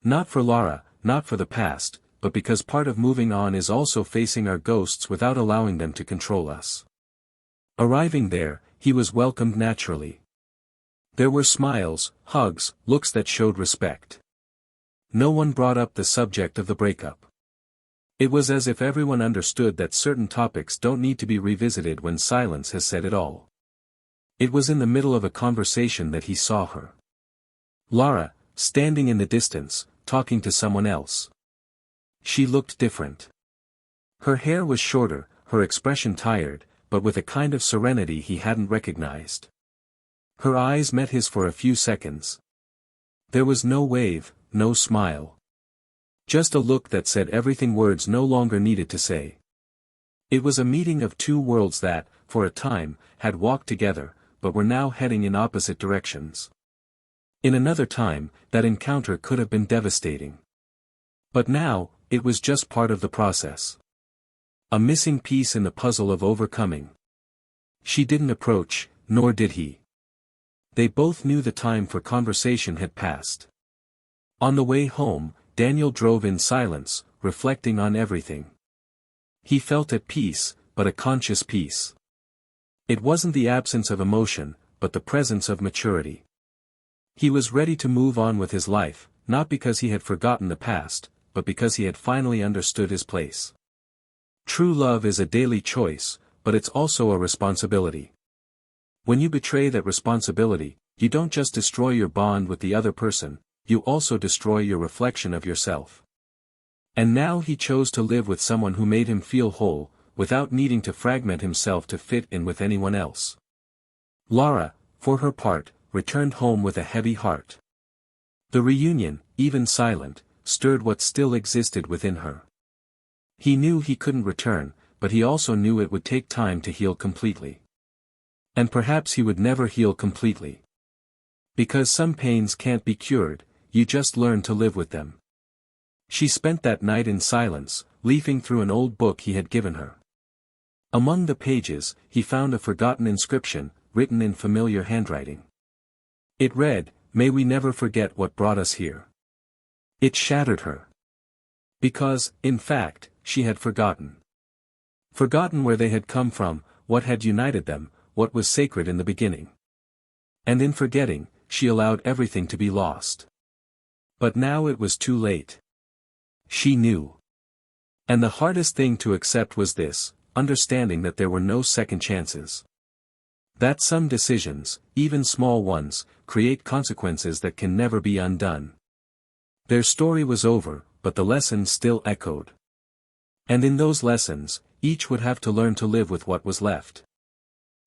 Speaker 1: Not for Lara, not for the past, but because part of moving on is also facing our ghosts without allowing them to control us. Arriving there, he was welcomed naturally. There were smiles, hugs, looks that showed respect. No one brought up the subject of the breakup. It was as if everyone understood that certain topics don't need to be revisited when silence has said it all. It was in the middle of a conversation that he saw her. Lara, standing in the distance, talking to someone else. She looked different. Her hair was shorter, her expression tired, but with a kind of serenity he hadn't recognized. Her eyes met his for a few seconds. There was no wave, no smile. Just a look that said everything words no longer needed to say. It was a meeting of two worlds that, for a time, had walked together, but were now heading in opposite directions. In another time, that encounter could have been devastating. But now, it was just part of the process. A missing piece in the puzzle of overcoming. She didn't approach, nor did he. They both knew the time for conversation had passed. On the way home, Daniel drove in silence, reflecting on everything. He felt at peace, but a conscious peace. It wasn't the absence of emotion, but the presence of maturity. He was ready to move on with his life, not because he had forgotten the past, but because he had finally understood his place. True love is a daily choice, but it's also a responsibility. When you betray that responsibility, you don't just destroy your bond with the other person, you also destroy your reflection of yourself. And now he chose to live with someone who made him feel whole, without needing to fragment himself to fit in with anyone else. Lara, for her part, returned home with a heavy heart. The reunion, even silent, stirred what still existed within her. He knew he couldn't return, but he also knew it would take time to heal completely. And perhaps he would never heal completely. Because some pains can't be cured, you just learn to live with them. She spent that night in silence, leafing through an old book he had given her. Among the pages, he found a forgotten inscription, written in familiar handwriting. It read, "May we never forget what brought us here." It shattered her. Because, in fact, she had forgotten. Forgotten where they had come from, what had united them, what was sacred in the beginning. And in forgetting, she allowed everything to be lost. But now it was too late. She knew. And the hardest thing to accept was this, understanding that there were no second chances. That some decisions, even small ones, create consequences that can never be undone. Their story was over, but the lessons still echoed. And in those lessons, each would have to learn to live with what was left.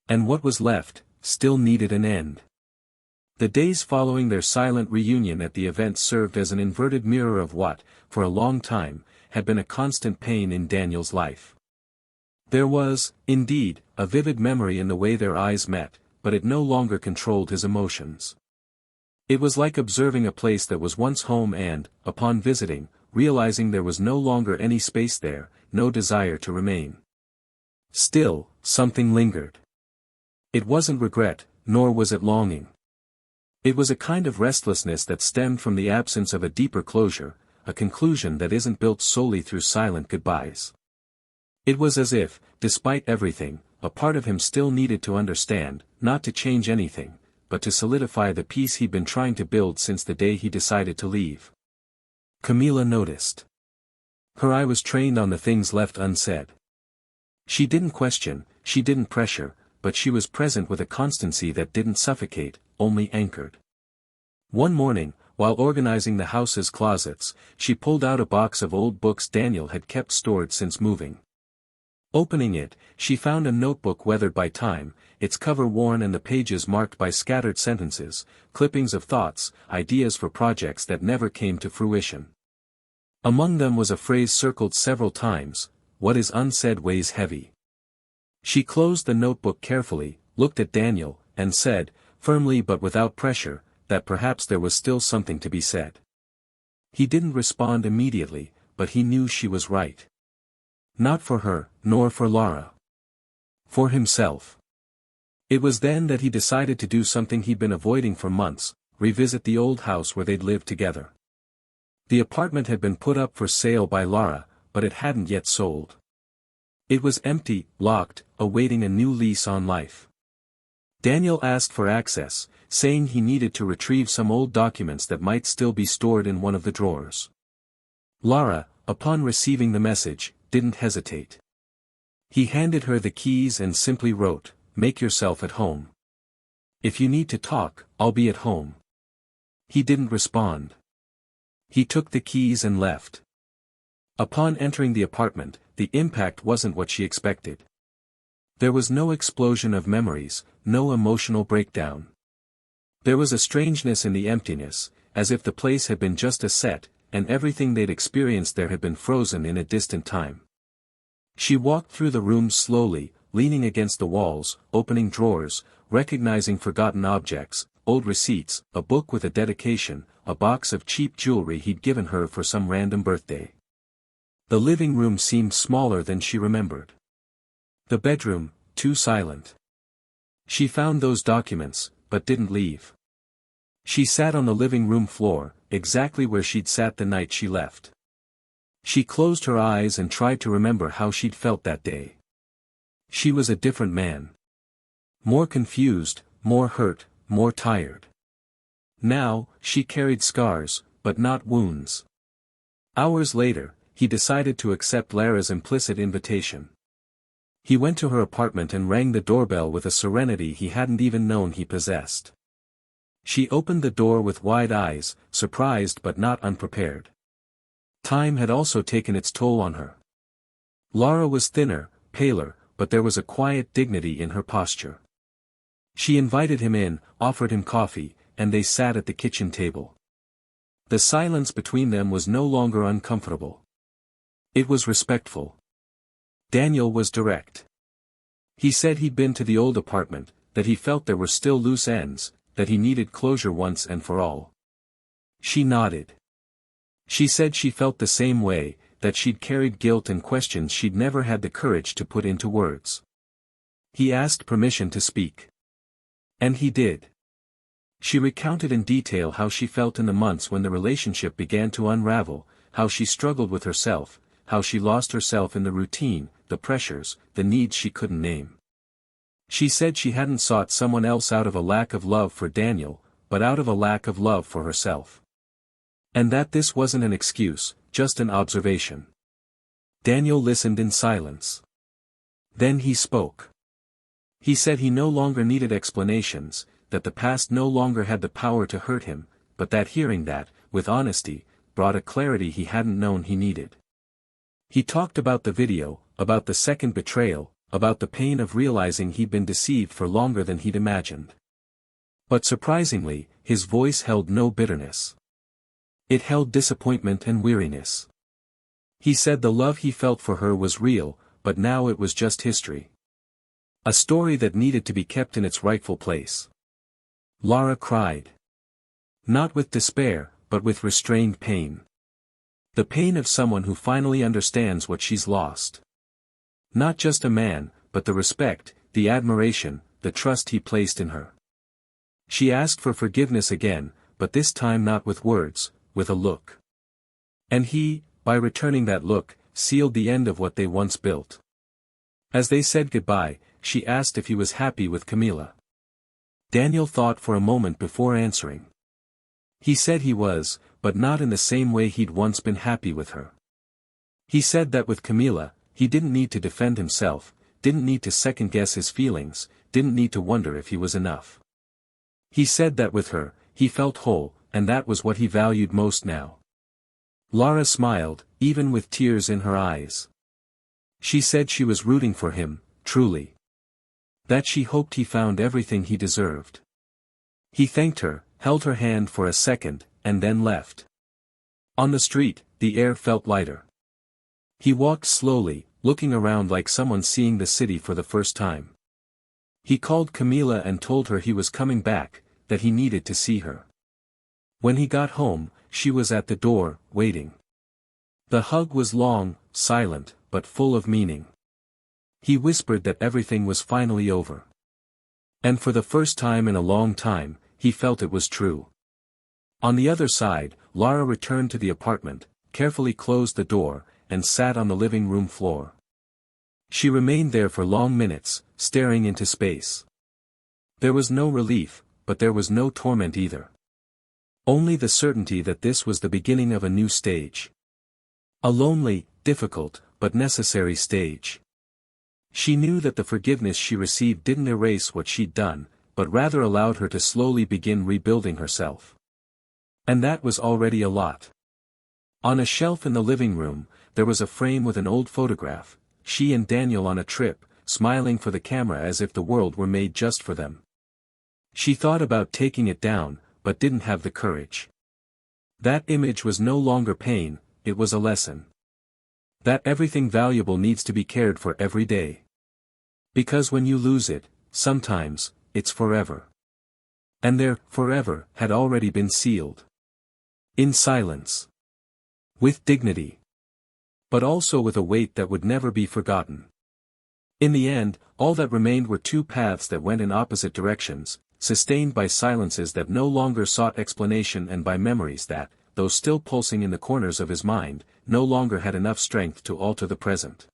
Speaker 1: And what was left, still needed an end. The days following their silent reunion at the event served as an inverted mirror of what, for a long time, had been a constant pain in Daniel's life. There was, indeed, a vivid memory in the way their eyes met, but it no longer controlled his emotions. It was like observing a place that was once home and, upon visiting, realizing there was no longer any space there, no desire to remain. Still, something lingered. It wasn't regret, nor was it longing. It was a kind of restlessness that stemmed from the absence of a deeper closure, a conclusion that isn't built solely through silent goodbyes. It was as if, despite everything, a part of him still needed to understand, not to change anything, but to solidify the peace he'd been trying to build since the day he decided to leave. Camila noticed. Her eye was trained on the things left unsaid. She didn't question, she didn't pressure, but she was present with a constancy that didn't suffocate, only anchored. One morning, while organizing the house's closets, she pulled out a box of old books Daniel had kept stored since moving. Opening it, she found a notebook weathered by time, its cover worn and the pages marked by scattered sentences, clippings of thoughts, ideas for projects that never came to fruition. Among them was a phrase circled several times, "What is unsaid weighs heavy." She closed the notebook carefully, looked at Daniel, and said, firmly but without pressure, that perhaps there was still something to be said. He didn't respond immediately, but he knew she was right. Not for her, nor for Laura. For himself. It was then that he decided to do something he'd been avoiding for months, revisit the old house where they'd lived together. The apartment had been put up for sale by Laura, but it hadn't yet sold. It was empty, locked, awaiting a new lease on life. Daniel asked for access, saying he needed to retrieve some old documents that might still be stored in one of the drawers. Laura, upon receiving the message, didn't hesitate. He handed her the keys and simply wrote, "Make yourself at home. If you need to talk, I'll be at home." He didn't respond. He took the keys and left. Upon entering the apartment, the impact wasn't what she expected. There was no explosion of memories, no emotional breakdown. There was a strangeness in the emptiness, as if the place had been just a set, and everything they'd experienced there had been frozen in a distant time. She walked through the room slowly, leaning against the walls, opening drawers, recognizing forgotten objects, old receipts, a book with a dedication, a box of cheap jewelry he'd given her for some random birthday. The living room seemed smaller than she remembered. The bedroom, too silent. She found those documents, but didn't leave. She sat on the living room floor, exactly where she'd sat the night she left. She closed her eyes and tried to remember how she'd felt that day. She was a different man. More confused, more hurt, more tired. Now, she carried scars, but not wounds. Hours later, he decided to accept Lara's implicit invitation. He went to her apartment and rang the doorbell with a serenity he hadn't even known he possessed. She opened the door with wide eyes, surprised but not unprepared. Time had also taken its toll on her. Lara was thinner, paler, but there was a quiet dignity in her posture. She invited him in, offered him coffee, and they sat at the kitchen table. The silence between them was no longer uncomfortable. It was respectful. Daniel was direct. He said he'd been to the old apartment, that he felt there were still loose ends, that he needed closure once and for all. She nodded. She said she felt the same way, that she'd carried guilt and questions she'd never had the courage to put into words. He asked permission to speak. And he did. She recounted in detail how she felt in the months when the relationship began to unravel, how she struggled with herself, how she lost herself in the routine, the pressures, the needs she couldn't name. She said she hadn't sought someone else out of a lack of love for Daniel, but out of a lack of love for herself. And that this wasn't an excuse, just an observation. Daniel listened in silence. Then he spoke. He said he no longer needed explanations, that the past no longer had the power to hurt him, but that hearing that, with honesty, brought a clarity he hadn't known he needed. He talked about the video, about the second betrayal, about the pain of realizing he'd been deceived for longer than he'd imagined. But surprisingly, his voice held no bitterness. It held disappointment and weariness. He said the love he felt for her was real, but now it was just history. A story that needed to be kept in its rightful place. Lara cried. Not with despair, but with restrained pain. The pain of someone who finally understands what she's lost. Not just a man, but the respect, the admiration, the trust he placed in her. She asked for forgiveness again, but this time not with words, with a look. And he, by returning that look, sealed the end of what they once built. As they said goodbye, she asked if he was happy with Camila. Daniel thought for a moment before answering. He said he was, but not in the same way he'd once been happy with her. He said that with Camila, he didn't need to defend himself, didn't need to second-guess his feelings, didn't need to wonder if he was enough. He said that with her, he felt whole, and that was what he valued most now. Lara smiled, even with tears in her eyes. She said she was rooting for him, truly. That she hoped he found everything he deserved. He thanked her, held her hand for a second, and then left. On the street, the air felt lighter. He walked slowly, looking around like someone seeing the city for the first time. He called Camila and told her he was coming back, that he needed to see her. When he got home, she was at the door, waiting. The hug was long, silent, but full of meaning. He whispered that everything was finally over. And for the first time in a long time, he felt it was true. On the other side, Lara returned to the apartment, carefully closed the door, and sat on the living room floor. She remained there for long minutes, staring into space. There was no relief, but there was no torment either. Only the certainty that this was the beginning of a new stage. A lonely, difficult, but necessary stage. She knew that the forgiveness she received didn't erase what she'd done, but rather allowed her to slowly begin rebuilding herself. And that was already a lot. On a shelf in the living room, there was a frame with an old photograph, she and Daniel on a trip, smiling for the camera as if the world were made just for them. She thought about taking it down, but didn't have the courage. That image was no longer pain, it was a lesson. That everything valuable needs to be cared for every day. Because when you lose it, sometimes, it's forever. And their forever had already been sealed. In silence. With dignity. But also with a weight that would never be forgotten. In the end, all that remained were two paths that went in opposite directions, sustained by silences that no longer sought explanation and by memories that, though still pulsing in the corners of his mind, no longer had enough strength to alter the present.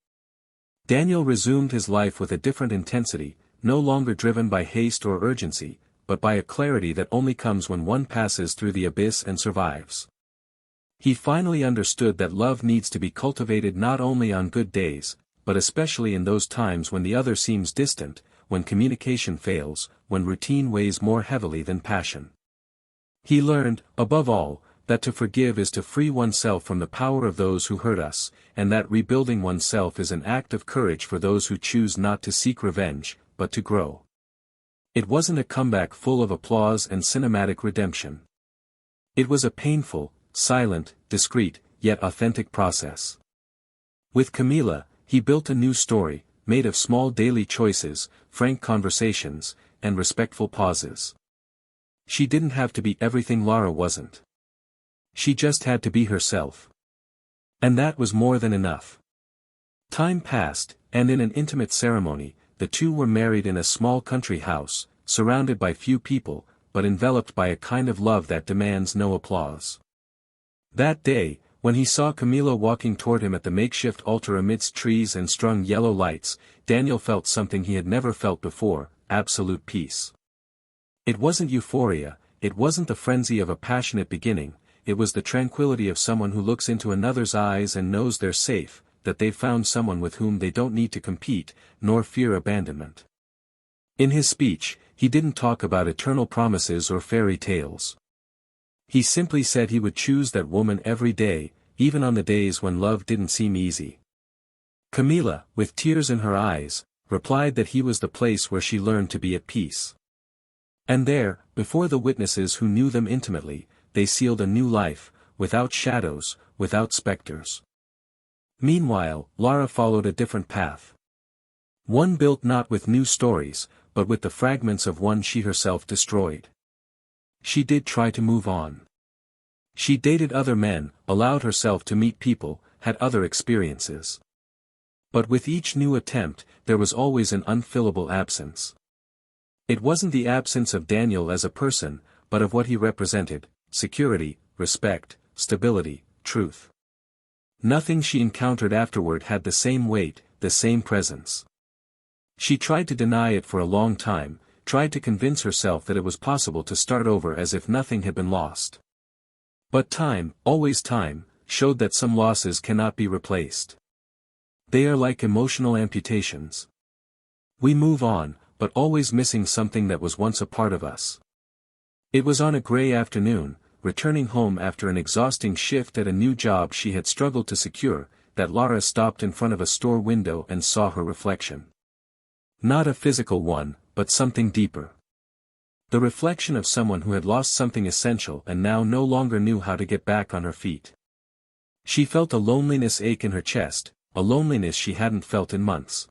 Speaker 1: Daniel resumed his life with a different intensity, no longer driven by haste or urgency, but by a clarity that only comes when one passes through the abyss and survives. He finally understood that love needs to be cultivated not only on good days, but especially in those times when the other seems distant, when communication fails, when routine weighs more heavily than passion. He learned, above all, that to forgive is to free oneself from the power of those who hurt us, and that rebuilding oneself is an act of courage for those who choose not to seek revenge, but to grow. It wasn't a comeback full of applause and cinematic redemption. It was a painful, silent, discreet, yet authentic process. With Camila, he built a new story, made of small daily choices, frank conversations, and respectful pauses. She didn't have to be everything Lara wasn't. She just had to be herself. And that was more than enough. Time passed, and in an intimate ceremony, the two were married in a small country house, surrounded by few people, but enveloped by a kind of love that demands no applause. That day, when he saw Camila walking toward him at the makeshift altar amidst trees and strung yellow lights, Daniel felt something he had never felt before, absolute peace. It wasn't euphoria, it wasn't the frenzy of a passionate beginning, it was the tranquility of someone who looks into another's eyes and knows they're safe, that they've found someone with whom they don't need to compete, nor fear abandonment. In his speech, he didn't talk about eternal promises or fairy tales. He simply said he would choose that woman every day, even on the days when love didn't seem easy. Camila, with tears in her eyes, replied that he was the place where she learned to be at peace. And there, before the witnesses who knew them intimately, they sealed a new life, without shadows, without specters. Meanwhile, Lara followed a different path. One built not with new stories, but with the fragments of one she herself destroyed. She did try to move on. She dated other men, allowed herself to meet people, had other experiences. But with each new attempt, there was always an unfillable absence. It wasn't the absence of Daniel as a person, but of what he represented: security, respect, stability, truth. Nothing she encountered afterward had the same weight, the same presence. She tried to deny it for a long time, tried to convince herself that it was possible to start over as if nothing had been lost. But time, always time, showed that some losses cannot be replaced. They are like emotional amputations. We move on, but always missing something that was once a part of us. It was on a gray afternoon, returning home after an exhausting shift at a new job she had struggled to secure, that Lara stopped in front of a store window and saw her reflection. Not a physical one, but something deeper. The reflection of someone who had lost something essential and now no longer knew how to get back on her feet. She felt a loneliness ache in her chest, a loneliness she hadn't felt in months.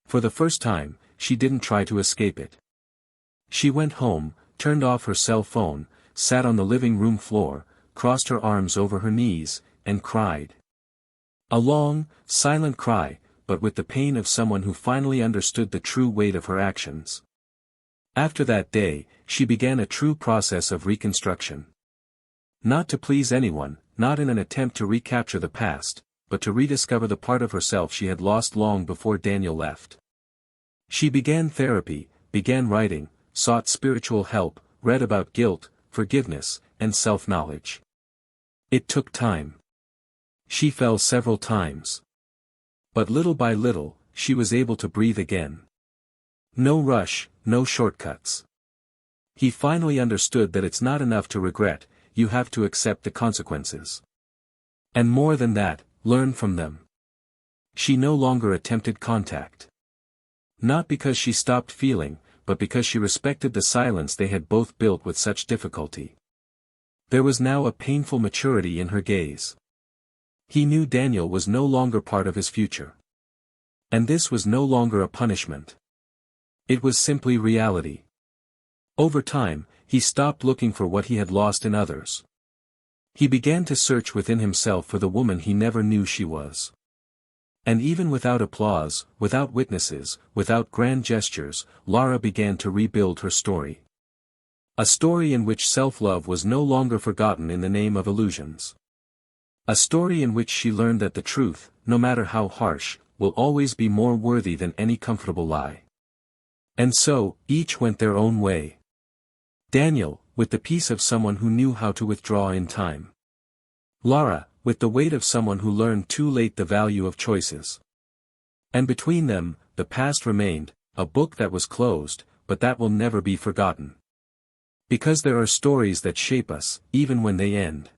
Speaker 1: For the first time, she didn't try to escape it. She went home, turned off her cell phone, sat on the living room floor, crossed her arms over her knees, and cried. A long, silent cry, but with the pain of someone who finally understood the true weight of her actions. After that day, she began a true process of reconstruction. Not to please anyone, not in an attempt to recapture the past, but to rediscover the part of herself she had lost long before Daniel left. She began therapy, began writing, sought spiritual help, read about guilt, forgiveness, and self-knowledge. It took time. She fell several times. But little by little, she was able to breathe again. No rush, no shortcuts. He finally understood that it's not enough to regret, you have to accept the consequences. And more than that, learn from them. She no longer attempted contact. Not because she stopped feeling, but because she respected the silence they had both built with such difficulty. There was now a painful maturity in her gaze. He knew Daniel was no longer part of his future. And this was no longer a punishment. It was simply reality. Over time, he stopped looking for what he had lost in others. He began to search within himself for the woman he never knew she was. And even without applause, without witnesses, without grand gestures, Lara began to rebuild her story. A story in which self-love was no longer forgotten in the name of illusions. A story in which she learned that the truth, no matter how harsh, will always be more worthy than any comfortable lie. And so, each went their own way. Daniel, with the peace of someone who knew how to withdraw in time. Lara, with the weight of someone who learned too late the value of choices. And between them, the past remained, a book that was closed, but that will never be forgotten. Because there are stories that shape us, even when they end.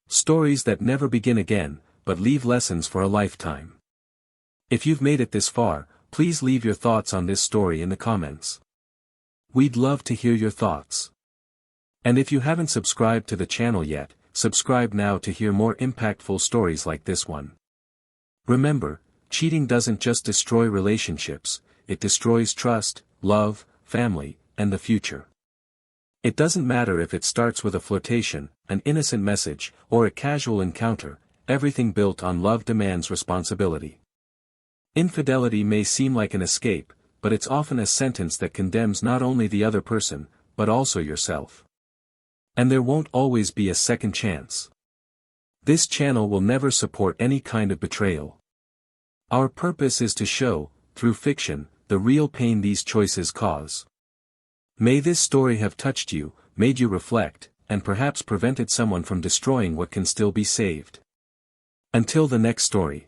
Speaker 1: Stories that never begin again, but leave lessons for a lifetime. If you've made it this far, please leave your thoughts on this story in the comments. We'd love to hear your thoughts. And if you haven't subscribed to the channel yet, subscribe now to hear more impactful stories like this one. Remember, cheating doesn't just destroy relationships, it destroys trust, love, family, and the future. It doesn't matter if it starts with a flirtation, an innocent message, or a casual encounter, everything built on love demands responsibility. Infidelity may seem like an escape, but it's often a sentence that condemns not only the other person, but also yourself. And there won't always be a second chance. This channel will never support any kind of betrayal. Our purpose is to show, through fiction, the real pain these choices cause. May this story have touched you, made you reflect, and perhaps prevented someone from destroying what can still be saved. Until the next story.